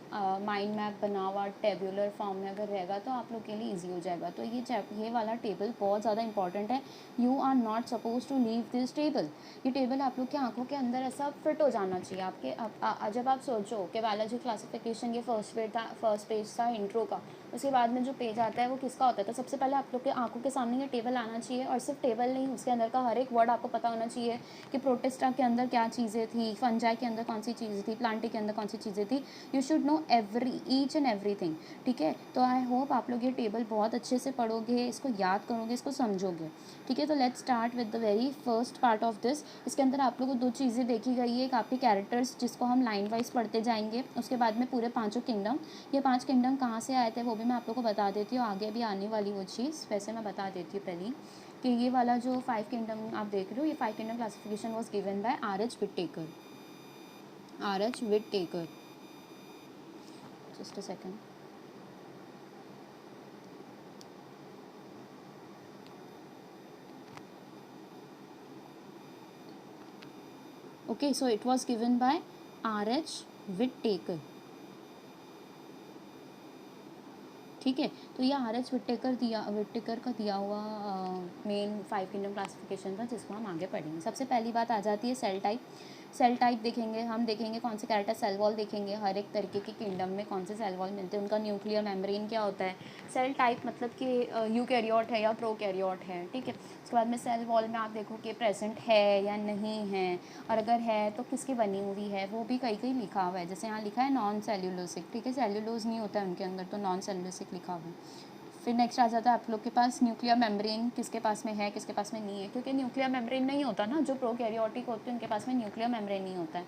माइंड मैप बना हुआ टेबुलर फॉर्म में अगर रहेगा तो आप लोग के लिए ईजी हो जाएगा। तो ये वाला टेबल बहुत ज़्यादा इंपॉर्टेंट है। You are not suppose to leave this table. ये टेबल आप लोग की आंखों के अंदर ऐसा फिट हो जाना चाहिए आपके। जब आप सोचो कि बायोलॉजी क्लासिफिकेशन ये फर्स्ट पेज था इंट्रो का, उसके बाद में जो पेज आता है वो किसका होता है, तो सबसे पहले आप लोग के आंखों के सामने ये टेबल आना चाहिए। और सिर्फ टेबल नहीं, उसके अंदर का हर एक वर्ड आपको पता होना चाहिए कि प्रोटिस्टा के अंदर क्या चीज़ें थी, फंजाई के अंदर कौन सी चीज़ें थी, प्लांटी के अंदर कौन सी चीज़ें थी। You should know each and everything, ठीक है। तो आई होप आप लोग ये टेबल बहुत अच्छे से पढ़ोगे, इसको याद करोगे, इसको समझोगे, ठीक है। तो let's start with the very first part of this. इसके अंदर आप लोगों को 2 चीज़ें देखी गई है, एक आपके कैरेक्टर्स जिसको हम लाइन वाइज पढ़ते जाएंगे, उसके बाद में पूरे 5 किंगडम। ये 5 किंगडम कहाँ से आए थे वो भी मैं आप लोग को बता देती हूँ, आगे भी आने वाली वो चीज़ वैसे मैं बता देती हूँ पहले कि ये वाला जो 5 किंगडम आप देख रहे हो, ये 5 kingdom classification was given by R.H. Whittaker। R.H. Whittaker, just a second. Okay, so it was given by R.H. Whittaker. ठीक है। तो ये आर.एच. विट्टेकर का दिया हुआ मेन 5 किंगडम क्लासिफिकेशन था, जिसको हम आगे पढ़ेंगे। सबसे पहली बात आ जाती है सेल टाइप। सेल टाइप देखेंगे, हम देखेंगे कौन से कैरेक्टर, सेल वॉल देखेंगे, हर एक तरीके के किंगडम में कौन से सेल वॉल मिलते हैं, उनका न्यूक्लियर मेम्ब्रेन क्या होता है। सेल टाइप मतलब कि यूकैरियोट है या प्रोकैरियोट है, ठीक है। उसके बाद में सेल वॉल में आप देखो कि प्रेजेंट है या नहीं है, और अगर है तो किसकी बनी हुई है, वो भी कहीं कहीं लिखा हुआ है। जैसे यहाँ लिखा है नॉन सेल्यूलोसिक, ठीक है, सेल्यूलोज नहीं होता है उनके अंदर, तो नॉन सेल्यूलोसिक लिखा हुआ है। फिर नेक्स्ट आ जाता है आप लोग के पास न्यूक्लियर मेम्ब्रेन, किसके पास में है किसके पास में नहीं है, क्योंकि न्यूक्लियर मेम्ब्रेन नहीं होता ना, जो प्रोकैरियोटिक होते हैं उनके पास में न्यूक्लियर मेम्ब्रेन नहीं होता है,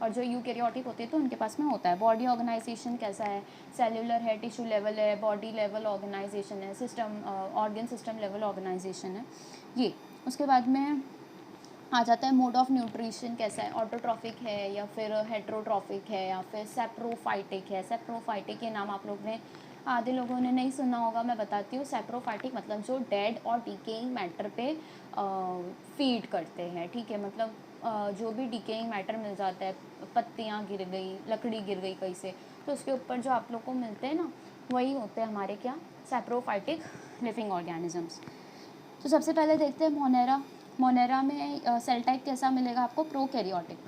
और जो यूकैरियोटिक होते हैं तो उनके पास में होता है। बॉडी ऑर्गेनाइजेशन कैसा है, सेल्यूलर है, टिश्यू लेवल है, बॉडी लेवल ऑर्गेनाइजेशन है, system organ system level organisation है ये। उसके बाद में आ जाता है मोड ऑफ न्यूट्रिशन कैसा है, ऑटोट्रॉफिक है या फिर हेट्रोट्रॉफिक है या फिर सेप्रोफाइटिक है। सेप्रोफाइटिक के नाम आप लोग ने, आधे लोगों ने नहीं सुना होगा, मैं बताती हूँ। सेप्रोफाइटिक मतलब जो डेड और डिकेइंग मैटर पे फीड करते हैं, ठीक है, मतलब जो भी डिकेइंग मैटर मिल जाता है, पत्तियाँ गिर गई, लकड़ी गिर गई कहीं से, तो उसके ऊपर जो आप लोग को मिलते हैं ना, वही होते हैं हमारे क्या, सेप्रोफाइटिक लिविंग ऑर्गेनिजम्स। तो सबसे पहले देखते हैं मोनेरा। मोनेरा में सेल टाइप कैसा मिलेगा आपको, प्रोकैरियोटिक,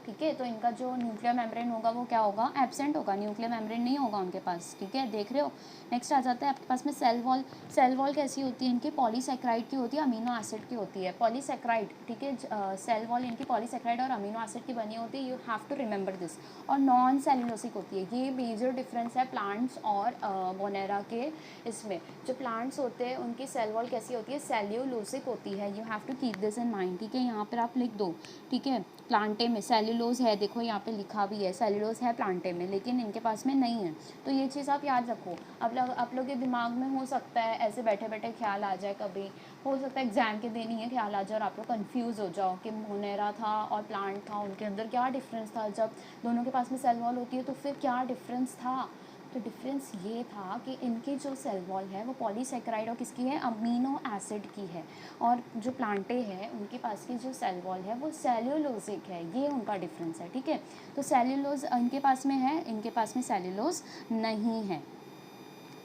ठीक है। तो इनका जो न्यूक्लियर मेम्ब्रेन होगा वो क्या होगा, एब्सेंट होगा, न्यूक्लियर मेम्ब्रेन नहीं होगा उनके पास, ठीक है, देख रहे हो। नेक्स्ट आ जाता है आपके पास में सेल वॉल। सेल वॉल कैसी होती है इनकी, पॉलीसेक्राइड की होती है, अमीनो एसिड की होती है, पॉलीसेक्राइड, ठीक है। सेल वॉल इनकी पॉलीसेक्राइड और अमीनो एसिड की बनी होती है, you have to remember this. और नॉन सेल्यूलोसिक होती है, ये मेजर डिफरेंस है प्लांट्स और मोनेरा के। इसमें जो प्लांट्स होते हैं उनकी सेल वॉल कैसी होती है, सेल्यूलोसिक होती है, you have to keep this in mind, ठीक है। यहाँ पर आप लिख दो, ठीक है। प्लांटे में सेल्यूलोज है, देखो यहाँ पे लिखा भी है सेल्यूलोज है प्लांटे में, लेकिन इनके पास में नहीं है, तो ये चीज़ आप याद रखो। आप लोग के दिमाग में हो सकता है ऐसे बैठे बैठे ख्याल आ जाए, कभी हो सकता है एग्जाम के दिन ही ख्याल आ जाए और आप लोग कंफ्यूज हो जाओ कि मोनेरा था और प्लांट था, उनके अंदर क्या डिफरेंस था, जब दोनों के पास में सेल वॉल होती है तो फिर क्या डिफरेंस था। तो डिफरेंस ये था कि इनकी जो सेल वॉल है वो पॉलीसेक्राइड और किसकी है, अमीनो एसिड की है, और जो प्लांटे हैं उनके पास की जो सेल वॉल है वो सेल्यूलोजिक है, ये उनका डिफरेंस है, ठीक है। तो सेल्यूलोज इनके पास में है, इनके पास में सेल्यूलोज नहीं है,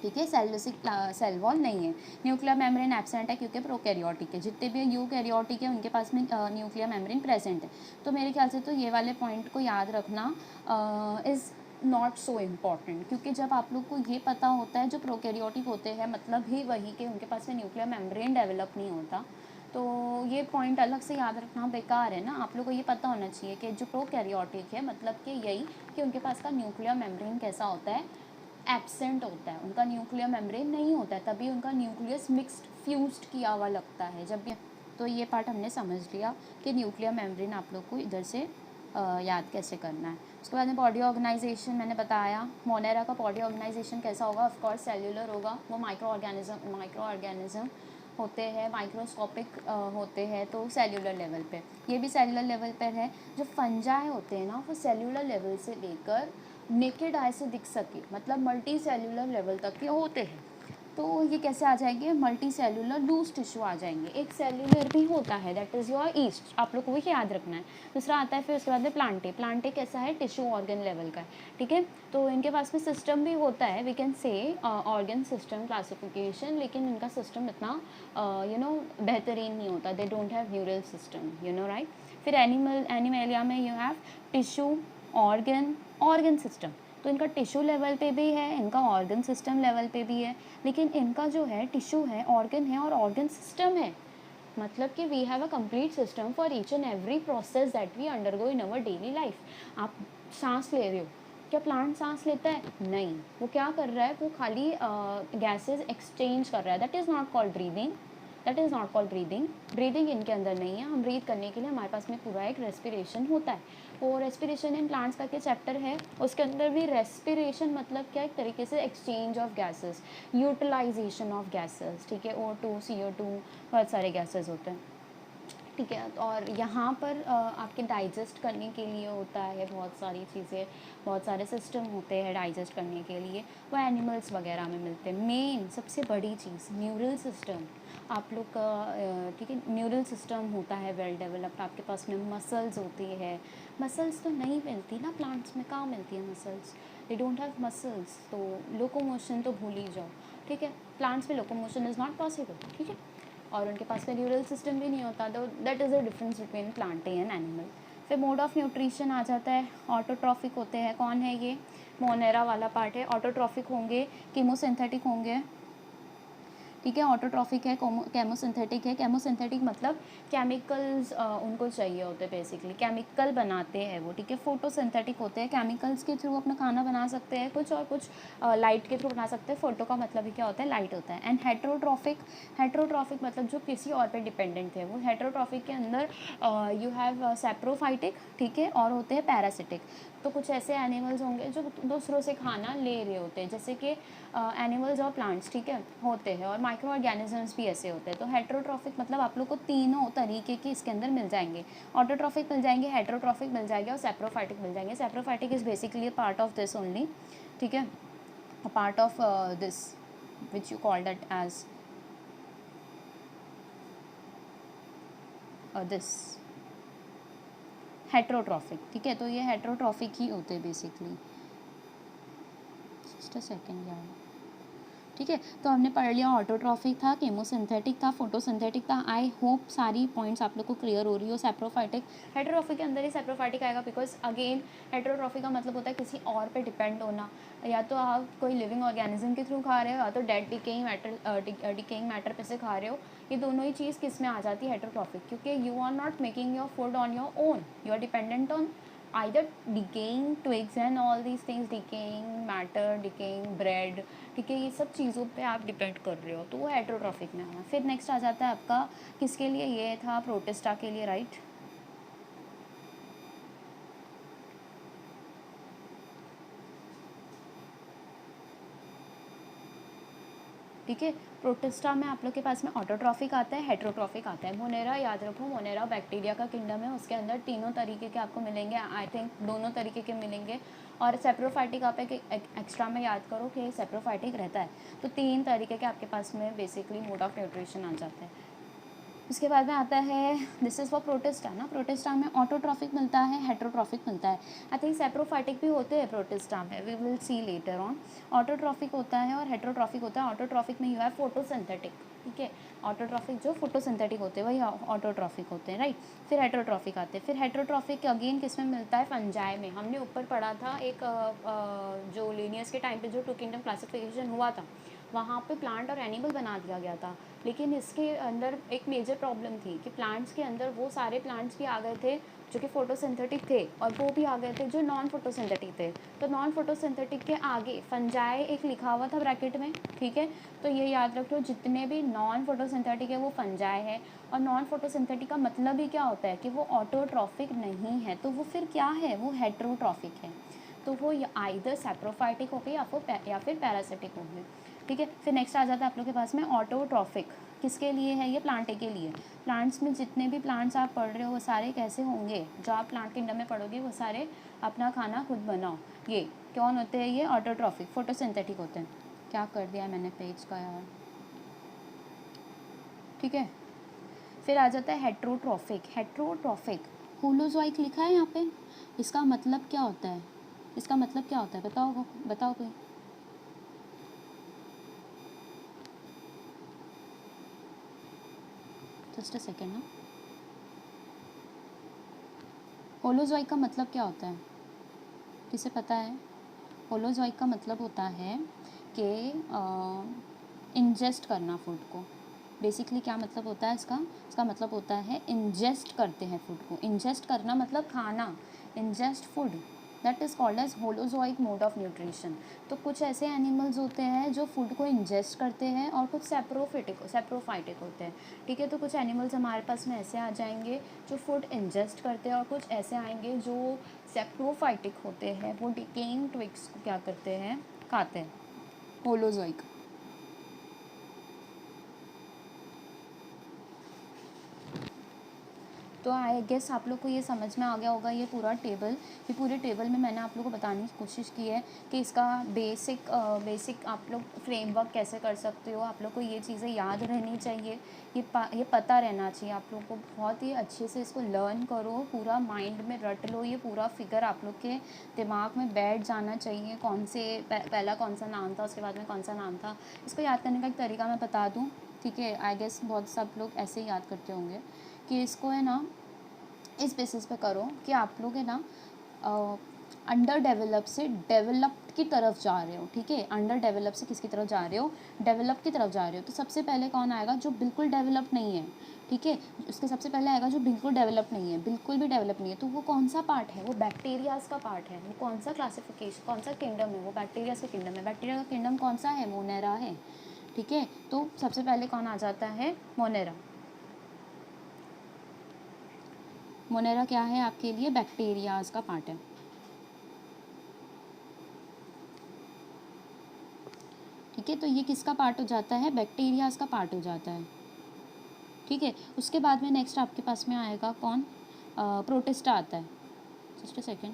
ठीक है, सेल्यूलोसिक सेल वॉल नहीं है। न्यूक्लियर मेम्ब्रेन एब्सेंट है क्योंकि प्रोकैरियोटिक है, जितने भी यूकैरियोटिक है उनके पास में न्यूक्लियर मेम्ब्रेन प्रेजेंट है। तो मेरे ख्याल से तो ये वाले पॉइंट को याद रखना इज़ नॉट सो इम्पॉर्टेंट, क्योंकि जब आप लोग को ये पता होता है जो प्रोकैरियोटिक होते हैं मतलब ही वही कि उनके पास में न्यूक्लियर मेम्ब्रेन डेवलप नहीं होता, तो ये पॉइंट अलग से याद रखना बेकार है ना। आप लोग को ये पता होना चाहिए कि जो प्रोकैरियोटिक है मतलब कि यही कि उनके पास का न्यूक्लियर मेम्ब्रेन कैसा होता है, एब्सेंट होता है, उनका न्यूक्लियर मेम्ब्रेन नहीं होता है, तभी उनका न्यूक्लियस मिक्स्ड फ्यूज्ड किया हुआ लगता है जब भी। तो ये पार्ट हमने समझ लिया कि न्यूक्लियर मेम्ब्रेन आप लोग को इधर से याद कैसे करना है। उसके बाद में बॉडी ऑर्गेनाइजेशन मैंने बताया, मोनेरा का बॉडी ऑर्गेनाइजेशन कैसा होगा, ऑफ कोर्स सेल्यूलर होगा, वो माइक्रो ऑर्गेनिज्म होते हैं, माइक्रोस्कोपिक होते हैं, तो सेल्यूलर लेवल पे, ये भी सेल्यूलर लेवल पर है। जो फंजाई होते हैं ना वो सेल्यूलर लेवल से लेकर नेकेड आई से दिख सके मतलब मल्टी सेल्यूलर लेवल तक के होते हैं, तो ये कैसे आ जाएंगे, मल्टी सेल्यूलर लूज टिश्यू आ जाएंगे। एक सेल्यूलर भी होता है, दैट इज़ योर ईस्ट, आप लोग को भी याद रखना है। दूसरा आता है फिर उसके बाद में प्लांटे कैसा है, टिश्यू ऑर्गन लेवल का है, ठीक है। तो इनके पास में सिस्टम भी होता है, we can say organ system classification, लेकिन इनका सिस्टम इतना बेहतरीन नहीं होता, they don't have neural system, right. फिर एनिमेलिया में you have tissue organ system, तो इनका टिश्यू लेवल पे भी है, इनका ऑर्गन सिस्टम लेवल पे भी है, लेकिन इनका जो है टिश्यू है, ऑर्गन है और ऑर्गन सिस्टम है, मतलब कि we have a complete system for each and every process that we undergo in our daily life. आप सांस ले रहे हो, क्या प्लांट सांस लेता है, नहीं, वो क्या कर रहा है, वो खाली गैसेज एक्सचेंज कर रहा है, that is not called breathing, breathing इनके अंदर नहीं है। हम ब्रीथ करने के लिए हमारे पास में पूरा एक रेस्पिरेशन होता है, वो रेस्पिरेशन इन प्लांट्स करके चैप्टर है, उसके अंदर भी रेस्पिरेशन मतलब क्या, एक तरीके से exchange of gases, utilisation of gases, ठीक है, O2 CO2 बहुत सारे गैसेस होते हैं, ठीक है। और यहाँ पर आपके डाइजेस्ट करने के लिए होता है बहुत सारी चीज़ें, बहुत सारे सिस्टम होते हैं डाइजेस्ट करने के लिए, वो एनिमल्स वगैरह में मिलते हैं। मेन सबसे बड़ी चीज़ न्यूरल सिस्टम, आप लोग का ठीक है, न्यूरल सिस्टम होता है वेल डेवलप्ड, आपके पास में मसल्स होती है, मसल्स तो नहीं मिलती ना प्लांट्स में, कहाँ मिलती है muscles, they don't have muscles, तो लोकोमोशन तो भूल ही जाओ, ठीक है। प्लांट्स में लोकोमोशन इज़ नॉट पॉसिबल, ठीक है, और उनके पास में न्यूरल सिस्टम भी नहीं होता, तो that is the difference between planting and animal. फिर मोड ऑफ न्यूट्रिशन आ जाता है, ऑटोट्रॉफिक होते हैं, कौन है ये, मोनेरा वाला पार्ट है, ऑटोट्रॉफिक होंगे, कीमोसिंथेटिक होंगे, ठीक है, ऑटोट्रॉफिक है, केमोसिंथेटिक है। केमोसिंथेटिक मतलब केमिकल्स उनको चाहिए होते हैं, बेसिकली केमिकल बनाते हैं वो, ठीक है। फोटोसिंथेटिक होते हैं, केमिकल्स के थ्रू अपना खाना बना सकते हैं कुछ, और कुछ लाइट के थ्रू बना सकते हैं। फोटो का मतलब ही क्या होता है, लाइट होता है। एंड हेट्रोट्रॉफिक, हेट्रोट्रॉफिक मतलब जो किसी और पे डिपेंडेंट है वो। हेट्रोट्रॉफिक के अंदर यू हैव सैप्रोफाइटिक, ठीक है, और होते हैं पैरासिटिक। तो कुछ ऐसे एनिमल्स होंगे जो दूसरों से खाना ले रहे होते हैं, जैसे कि एनिमल्स और प्लांट्स, ठीक है, होते हैं, और माइक्रो ऑर्गेनिजम्स भी ऐसे होते हैं। तो हेट्रोट्रॉफिक मतलब आप लोग को तीनों तरीके के इसके अंदर मिल जाएंगे, ऑटोट्रॉफिक मिल जाएंगे, हेट्रोट्रॉफिक मिल जाएगा, और सैप्रोफाइटिक मिल जाएंगे। Saprophytic is basically part of this only, ठीक है, part of this which you call that as this heterotrophic, ठीक है। तो ये हेट्रोट्रॉफिक ही होते हैं बेसिकली। जस्ट अ सेकेंड यार, ठीक है। तो हमने पढ़ लिया ऑटोट्रॉफिक था, केमोसिंथेटिक था, फोटोसिंथेटिक था। आई होप सारी पॉइंट्स आप लोग को क्लियर हो रही हो। सैप्रोफाइटिक, हेट्रोट्रॉफिक के अंदर ही सैप्रोफाइटिक आएगा, बिकॉज अगेन हेट्रोट्रॉफिक का मतलब होता है किसी और पे डिपेंड होना, या तो आप कोई लिविंग ऑर्गेनिज्म के थ्रू खा रहे हो, या तो डेड डिकेइंग मैटर पे से खा रहे हो। ये दोनों ही चीज़ किस में आ जाती है, हेट्रोट्रॉफिक, क्योंकि you are not making your food on your own, you are dependent on either decaying twigs and all these things, decaying matter, decaying bread, ठीक है, ये सब चीज़ों पे आप डिपेंड कर रहे हो, तो वो हेट्रोट्रॉफिक में आना। फिर नेक्स्ट आ जाता है आपका, किसके लिए, ये था प्रोटिस्टा के लिए, राइट। ठीक है, प्रोटिस्टा में आप लोग के पास में ऑटोट्रॉफिक आता है, हेट्रोट्रॉफिक आता है। मोनेरा याद रखो, मोनेरा बैक्टीरिया का किंगडम है, उसके अंदर तीनों तरीके के आपको मिलेंगे, आई थिंक दोनों तरीके के मिलेंगे। और सेप्रोफाइटिक आप एक एक्स्ट्रा में याद करो कि सेप्रोफाइटिक रहता है। तो तीन तरीके के आपके पास में बेसिकली मोड ऑफ न्यूट्रिशन आ जाता है। उसके बाद में आता है, दिस इज़ फॉर प्रोटिस्टा ना, प्रोटिस्टा में ऑटोट्रॉफिक मिलता है, हेट्रोट्रॉफिक मिलता है। आई थिंक सेप्रोफाइटिक भी होते हैं प्रोटिस्टा में, we will see later on. Autotrophic होता है और हेट्रोट्रॉफिक होता है। ऑटोट्रॉफिक में यू हैव फोटोसिंथेटिक, ठीक है, ऑटोट्रॉफिक जो फोटोसिंथेटिक होते हैं वही ऑटोट्रॉफिक होते हैं, राइट। फिर हेट्रोट्रॉफिक आते हैं। फिर हेट्रोट्रॉफिक अगेन किस में मिलता है, फंजाई में। हमने ऊपर पढ़ा था एक जो लीनियस के टाइम पे जो टू किंगडम क्लासिफिकेशन हुआ था, वहाँ पे प्लांट और एनिमल बना दिया गया था। लेकिन इसके अंदर एक मेजर प्रॉब्लम थी कि प्लांट्स के अंदर वो सारे प्लांट्स भी आ गए थे जो कि फोटोसिंथेटिक थे, और वो भी आ गए थे जो नॉन फोटोसिंथेटिक थे। तो नॉन फोटोसिंथेटिक के आगे फंजाई एक लिखा हुआ था ब्रैकेट में, ठीक है। तो ये याद रखो, जितने भी नॉन फोटोसिंथेटिक है वो फंजाई है। और नॉन फोटोसिंथेटिक का मतलब ही क्या होता है कि वो ऑटोट्रॉफिक नहीं है, तो वो फिर क्या है, वो हेट्रोट्रॉफिक है। तो वो आइदर सैप्रोफाइटिक हो गई या फिर पैरासिटिक हो गई, ठीक है। फिर नेक्स्ट आ जाता है आप लोग के पास में ऑटोट्रॉफिक। किसके लिए है ये, प्लांट के लिए। प्लांट्स में जितने भी प्लांट्स आप पढ़ रहे हो वो सारे कैसे होंगे, जो आप प्लांट किंगडम में पढ़ोगे वो सारे अपना खाना खुद बनाओ। ये कौन होते हैं, ये ऑटोट्रॉफिक, फोटोसिंथेटिक होते हैं। क्या कर दिया मैंने पेज का यार, ठीक है। फिर आ जाता है हेट्रोट्रॉफिक। हेट्रोट्रॉफिक होलोजोइक लिखा है यहाँ पे, इसका मतलब क्या होता है, इसका मतलब क्या होता है, बताओ बताओ कोई। जस्ट अ सेकेंड ना, होलोजोइक का मतलब क्या होता है, किसे पता है। होलोजोइक का मतलब होता है कि इंजेस्ट करना फूड को। बेसिकली क्या मतलब होता है इसका, इसका मतलब होता है इंजेस्ट करते हैं फूड को। इंजेस्ट करना मतलब खाना, ingest food, that is called as holozoic mode of nutrition. तो कुछ ऐसे एनिमल्स होते हैं जो फूड को इंजेस्ट करते हैं, और कुछ सैप्रोफाइटिक होते हैं, ठीक है। तो कुछ एनिमल्स हमारे पास में ऐसे आ जाएंगे जो फूड इंजेस्ट करते हैं, और कुछ ऐसे आएंगे जो सैप्रोफाइटिक होते हैं, वो डिकेइंग ट्विग्स को क्या करते हैं, खाते हैं, होलोजोइक। तो आई गेस आप लोग को ये समझ में आ गया होगा ये पूरा टेबल। ये पूरे टेबल में मैंने आप लोग को बताने की कोशिश की है कि इसका बेसिक आप लोग फ्रेमवर्क कैसे कर सकते हो। आप लोग को ये चीज़ें याद रहनी चाहिए, ये पता रहना चाहिए आप लोग को। बहुत ही अच्छे से इसको लर्न करो, पूरा माइंड में रट लो, ये पूरा फिगर आप लोग के दिमाग में बैठ जाना चाहिए। पहला कौन सा नाम था, उसके बाद में कौन सा नाम था। इसको याद करने का एक तरीका मैं बता दूँ, ठीक है। आई गेस बहुत सब लोग ऐसे ही याद करते होंगे कि इसको है ना इस बेसिस पे करो कि आप लोग है ना अंडर डेवलप से डेवलप्ड की तरफ जा रहे हो, ठीक है। अंडर डेवलप से किसकी तरफ जा रहे हो, डेवलप की तरफ जा रहे हो। तो सबसे पहले कौन आएगा, जो बिल्कुल डेवलप नहीं है, ठीक है। उसके सबसे पहले आएगा जो बिल्कुल डेवलप नहीं है, बिल्कुल भी डेवलप नहीं है। तो वो कौन सा पार्ट है, वो बैक्टीरियाज का पार्ट है। वो कौन सा क्लासिफिकेशन, कौन सा किंगडम है, वो बैक्टीरियाज का किंगडम है। बैक्टीरिया का किंगडम कौन सा है, मोनेरा है, ठीक है। तो सबसे पहले कौन आ जाता है, मोनेरा। मोनेरा क्या है आपके लिए, बैक्टीरियाज का पार्ट है, ठीक है। तो ये किसका पार्ट हो जाता है, बैक्टीरियाज का पार्ट हो जाता है, ठीक है। उसके बाद में नेक्स्ट आपके पास में आएगा कौन, प्रोटिस्टा आता है। जस्ट अ सेकेंड,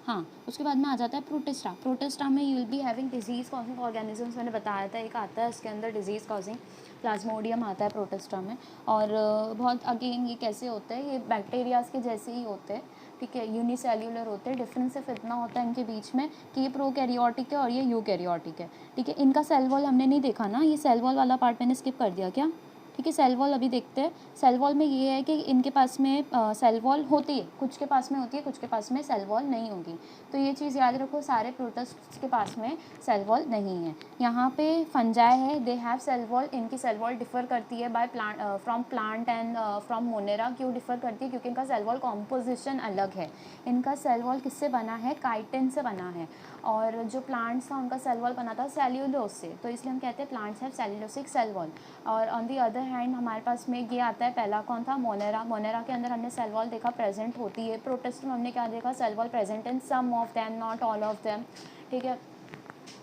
हाँ, उसके बाद में आ जाता है प्रोटिस्टा। प्रोटिस्टा में you will be having disease causing organisms, मैंने बताया था एक आता है इसके अंदर डिजीज़ कॉजिंग, प्लाज्मोडियम आता है प्रोटिस्टा में। और बहुत अगेन ये कैसे होते हैं, ये बैक्टीरियाज के जैसे ही होते हैं, ठीक है। यूनिसेल्युलर होते हैं। डिफरेंस सिर्फ इतना होता है इनके बीच में कि ये प्रोकैरियोटिक है और ये यूकैरियोटिक है, ठीक है। इनका सेल वॉल हमने नहीं देखा ना, ये सेल वॉल वाला पार्ट मैंने स्किप कर दिया क्या, ठीक है। सेल वॉल अभी देखते हैं। सेल वॉल में ये है कि इनके पास में सेल वॉल होती है, कुछ के पास में होती है, कुछ के पास में सेल वॉल नहीं होगी। तो ये चीज़ याद रखो, सारे प्रोटिस्ट्स के पास में सेल वॉल नहीं है। यहाँ पे फंजाई है, दे हैव सेल वॉल। इनकी सेल वॉल डिफर करती है by plant, from plant and from Monera. क्यों डिफर करती है, क्योंकि इनका सेल वॉल कॉम्पोजिशन अलग है। इनका सेल वॉल किससे बना है, काइटिन से बना है। और जो प्लांट्स था उनका सेल वॉल बना था सेल्यूलोज से, तो इसलिए हम कहते हैं plants have cellulosic cell wall. और ऑन दी अदर हैंड हमारे पास में ये आता है, पहला कौन था, मोनेरा। मोनेरा के अंदर हमने सेल वॉल देखा प्रेजेंट होती है। प्रोटिस्ट में हमने क्या देखा, cell wall present in some of them, not all of them, ठीक है।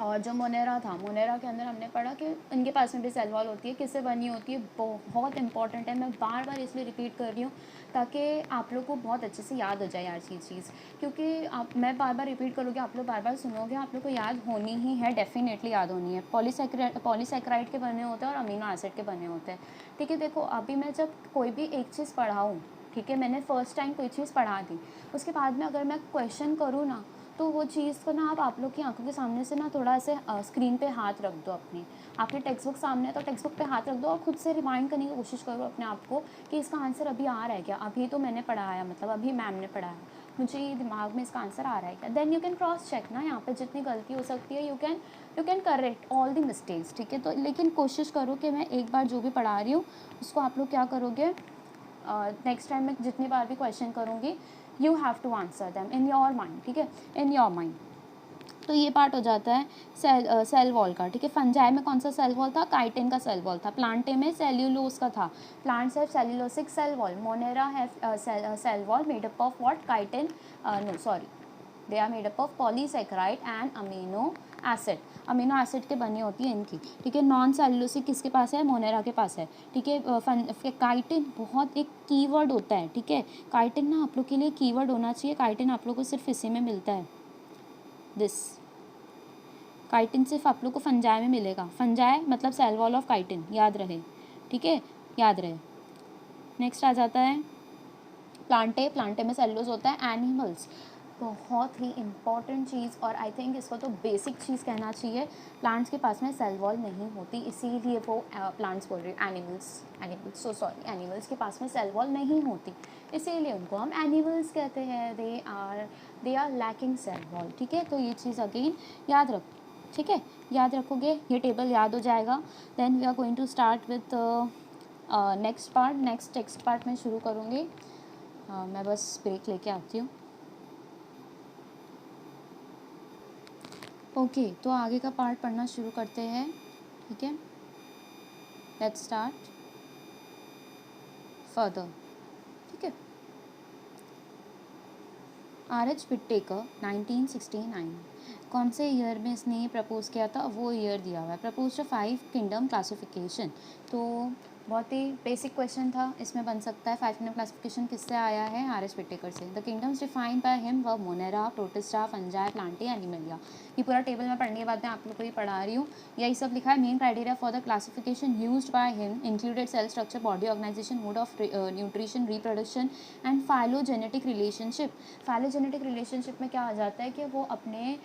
और जो मोनेरा था, मोनेरा के अंदर हमने पढ़ा कि इनके पास में भी सेल वॉल होती है। किससे बनी होती है, बहुत इंपॉर्टेंट है, मैं बार बार इसलिए रिपीट कर रही हूँ ताकि आप लोग को बहुत अच्छे से याद हो जाए यार ये चीज़। क्योंकि मैं बार बार रिपीट करूँगी, आप लोग बार बार सुनोगे, आप लोग को याद होनी ही है, डेफिनेटली याद होनी है। पॉलीसेक्राइड के बने होते हैं और अमीनो एसिड के बने होते हैं, ठीक है। देखो अभी मैं जब कोई भी एक चीज़ पढ़ाऊँ, ठीक है, मैंने फर्स्ट टाइम कोई चीज़ पढ़ा दी, उसके बाद में अगर मैं क्वेश्चन करूँ ना, तो वो चीज़ को ना आप लोग की आंखों के सामने से ना थोड़ा ऐसे स्क्रीन पे हाथ रख दो अपनी, आपकी टेक्स्ट बुक सामने है तो टेक्स्ट बुक पे हाथ रख दो और खुद से रिमाइंड करने की कोशिश करो अपने आप को कि इसका आंसर अभी आ रहा है क्या, अभी तो मैंने पढ़ाया, मतलब अभी मैम ने पढ़ाया, मुझे ये दिमाग में इसका आंसर आ रहा है क्या। Then you can cross check ना, यहाँ पे जितनी गलती हो सकती है you can correct all the mistakes, ठीक है। तो लेकिन कोशिश करो कि मैं एक बार जो भी पढ़ा रही हूँ उसको आप लोग क्या करोगे, नेक्स्ट टाइम मैं जितनी बार भी क्वेश्चन करूँगी you have to answer them in your mind, ठीक है, इन योर माइंड। तो ये पार्ट हो जाता है सेल वॉल का, ठीक है। फंजाई में कौन सा सेल वॉल था, काइटिन का सेल वॉल था। प्लांटे में सेल्यूलोज का था, plants have cellulosic cell wall. Monera have cell wall made up of what, chitin, no sorry, they are made up of polysaccharide and amino acid. Amino acid के बनी होती है इनकी, ठीक है। नॉन सेल्यूलोसिक किसके पास है, मोनेरा के पास है, ठीक है। काइटिन बहुत एक कीवर्ड होता है, ठीक है। काइटिन ना आप लोग के लिए कीवर्ड होना चाहिए। काइटिन आप लोग को सिर्फ इसी में मिलता है, दिस काइटिन सिर्फ आप लोग को फंजाई में मिलेगा। फंजाई मतलब सेल वॉल ऑफ काइटिन, याद रहे, ठीक है, याद रहे। नेक्स्ट आ जाता है प्लांटे। प्लांटे में सेल्यूलोज होता है। एनिमल्स बहुत ही इंपॉर्टेंट चीज़, और आई थिंक इसको तो बेसिक चीज़ कहना चाहिए। प्लांट्स के पास में सेल वॉल नहीं होती, इसीलिए वो प्लांट्स बोल रही हूँ, एनिमल्स सो सॉरी, एनिमल्स के पास में सेल वॉल नहीं होती, इसीलिए उनको हम एनिमल्स कहते हैं। They are lacking cell wall, ठीक है। तो ये चीज़ अगेन याद रखो, ठीक है, याद रखोगे, ये टेबल याद हो जाएगा। Then we are going to start with next part. Next text part में शुरू करूँगी। मैं बस ब्रेक लेके आती हूँ। ओके तो आगे का पार्ट पढ़ना शुरू करते हैं, ठीक है। लेट्स स्टार्ट फर्दर, ठीक है। आर.एच. विटेकर 1969, कौन से ईयर में इसने ये प्रपोज किया था, वो ईयर दिया हुआ है। Propose 5 kingdom classification. तो बहुत ही बेसिक क्वेश्चन था, इसमें बन सकता है 5 किंगडम क्लासिफिकेशन किससे आया है, आर.एस. व्हिटेकर से। The kingdoms defined by him were Monera, Protista, fungi, Plantae, Animalia. ये पूरा टेबल मैं पढ़ने के बाद मैं आप लोग को ये पढ़ा रही हूँ। यही सब लिखा है। Main criteria for the classification used by him included cell structure, body organisation, mode of nutrition, reproduction and phylogenetic relationship. Phylogenetic relationship में क्या आ जाता है कि वो अपने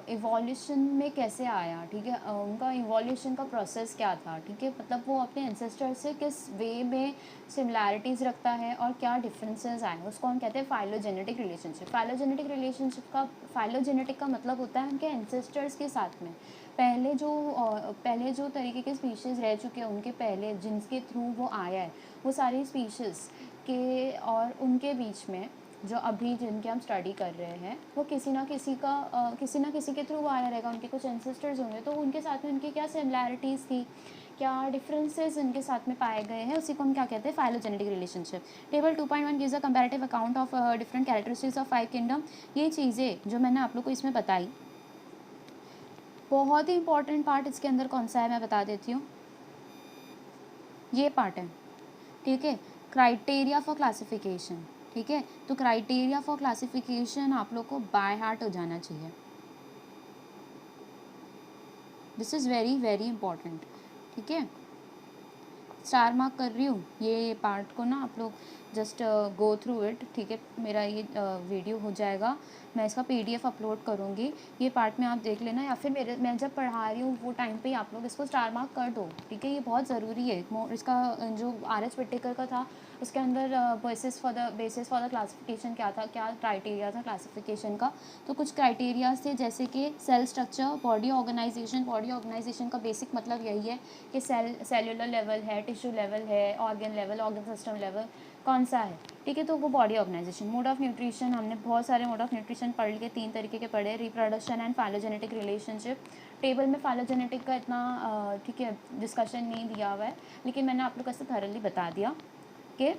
इवोल्यूशन में कैसे आया, ठीक है, उनका इवोल्यूशन का प्रोसेस क्या था, ठीक है, मतलब वो अपने एंसेस्टर से किस वे में सिमिलैरिटीज़ रखता है और क्या डिफरेंसेस आए, उसको हम कहते हैं फाइलोजेनेटिक रिलेशनशिप। फाइलोजेनेटिक का मतलब होता है उनके एंसेस्टर्स के साथ में पहले जो तरीके के स्पीशीज़ रह चुके हैं, उनके पहले जिनके थ्रू वो आया है, वो सारी स्पीशीज़ के और उनके बीच में जो अभी जिनके हम स्टडी कर रहे हैं, वो किसी ना किसी के थ्रू आया रहेगा, उनके कुछ एंसेस्टर्स होंगे, तो उनके साथ में उनकी क्या सिमिलैरिटीज़ थी, क्या डिफरेंसेस उनके साथ में पाए गए हैं, उसी को हम क्या कहते हैं, phylogenetic relationship. Table 2.1 gives a comparative account of different characteristics of 5 kingdom. ये चीज़ें जो मैंने आप लोग को इसमें बताई, बहुत ही इंपॉर्टेंट पार्ट इसके अंदर कौन सा है मैं बता देती हूँ, ये पार्ट है, ठीक है, क्राइटेरिया फॉर क्लासिफिकेशन। ठीक है, तो क्राइटेरिया फॉर क्लासिफिकेशन आप लोग को बाय हार्ट हो जाना चाहिए। This is very very important. ठीक है, स्टार मार्क कर रही हूँ ये पार्ट को ना, आप लोग जस्ट गो थ्रू इट। ठीक है, मेरा ये वीडियो हो जाएगा, मैं इसका PDF अपलोड करूँगी, ये पार्ट में आप देख लेना, या फिर मैं जब पढ़ा रही हूँ वो टाइम पे आप लोग इसको स्टार मार्क कर दो। ठीक है, ये बहुत ज़रूरी है। इसका जो R.S. व्हिटेकर का था, उसके अंदर बेसिस फॉर द क्लासिफिकेशन क्या था, क्या क्राइटेरिया था क्लासिफिकेशन का। तो कुछ क्राइटेरियाज थे जैसे कि सेल स्ट्रक्चर, बॉडी ऑर्गेनाइजेशन का बेसिक मतलब यही है कि सेलुलर लेवल है, टिश्यू लेवल है, ऑर्गन सिस्टम लेवल कौन सा है। ठीक है, तो वो body organisation. Mode of nutrition, हमने बहुत सारे मोड ऑफ न्यूट्रिशन पढ़ लिए, 3 तरीके के पढ़े। Reproduction and phylogenetic relationship. Table में फाइलोजेनेटिक का इतना ठीक है डिस्कशन नहीं दिया हुआ है, लेकिन मैंने आप लोग को ऐसे थरली बता दिया कि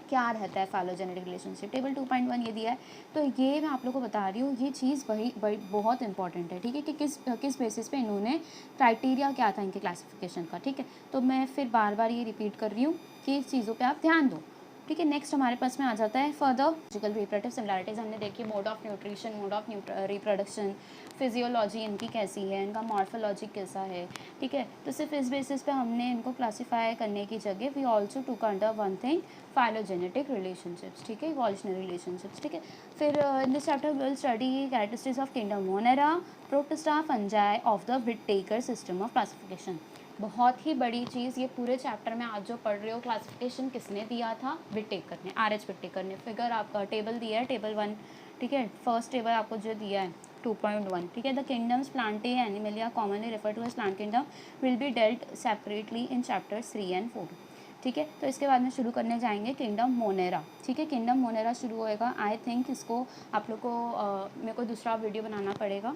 क्या रहता है फाइलोजेनेटिक रिलेशनशिप। टेबल 2.1 ये दिया है, तो ये मैं आप लोग को बता रही हूँ, ये चीज़ बड़ी बहुत इंपॉर्टेंट है। ठीक है, कि किस बेसिस पे इन्होंने क्राइटेरिया क्या था इनके क्लासिफिकेशन का। ठीक है, तो मैं फिर बार बार ये रिपीट कर रही हूँ कि इस चीज़ों पे आप ध्यान दो। ठीक है, नेक्स्ट हमारे पास में आ जाता है फर्दर फिजिकल रिप्रोडक्टिव सिमिलैरिटीज़। हमने देखी mode of nutrition, mode of reproduction, physiology इनकी कैसी है, इनका मॉर्फोलॉजी कैसा है। ठीक है, तो सिर्फ इस बेसिस पे हमने इनको क्लासीफाई करने की जगह we also to under one thing, phylogenetic relationships. ठीक है, इवोल्यूशनरी रिलेशनशिप्स। ठीक है, फिर in this chapter will study characteristics of kingdom Monera, Protista, fungi of the Whittaker system of classification. बहुत ही बड़ी चीज़, ये पूरे चैप्टर में आज जो पढ़ रहे हो, क्लासिफिकेशन किसने दिया था, व्हिटेकर ने, R.H. व्हिटेकर ने। फिगर आपका टेबल दिया है, टेबल 1। ठीक है, फर्स्ट टेबल आपको जो दिया है 2.1। ठीक है, the kingdoms Plantae Animalia commonly refer to as plant kingdom will be dealt separately in chapters 3 and 4। ठीक है, तो इसके बाद में शुरू करने जाएंगे किंगडम मोनेरा। ठीक है, किंगडम मोनेरा शुरू होएगा। आई थिंक इसको आप लोग को मेरे को दूसरा वीडियो बनाना पड़ेगा।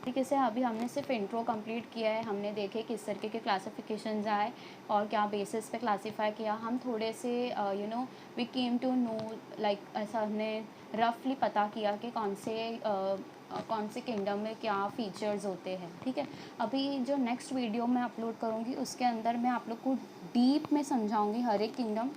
ठीक है, से अभी हमने सिर्फ इंट्रो कंप्लीट किया है, हमने देखे किस तरीके के क्लासिफिकेशंस आए और क्या बेसिस पे क्लासीफाई किया। हम थोड़े से we came to know, like ऐसा हमने रफली पता किया कि कौन से किंगडम में क्या फ़ीचर्स होते हैं। ठीक है, अभी जो नेक्स्ट वीडियो मैं अपलोड करूँगी उसके अंदर मैं आप लोग को डीप में समझाऊँगी हर एक किंगडम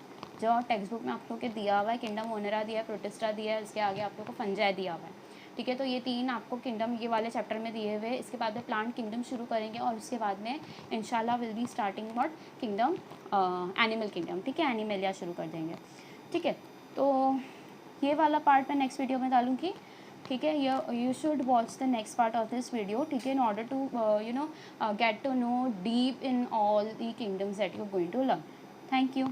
जो टेक्स्ट बुक में आप लोग के दिया हुआ है। किंगडम मोनेरा दिया है, प्रोटिस्टा दिया है, उसके आगे आप लोग को फंजाई दिया हुआ है। ठीक है, तो ये 3 आपको किंगडम ये वाले चैप्टर में दिए हुए हैं। इसके बाद में प्लांट किंगडम शुरू करेंगे और उसके बाद में इंशाल्लाह will be starting what kingdom animal kingdom. ठीक है, एनिमलिया शुरू कर देंगे। ठीक है, तो ये वाला पार्ट मैं नेक्स्ट वीडियो में डालूँगी। ठीक है, you should watch the next part of this video. ठीक है, in order to get to know deep in all the kingdoms that you going to learn. Thank you.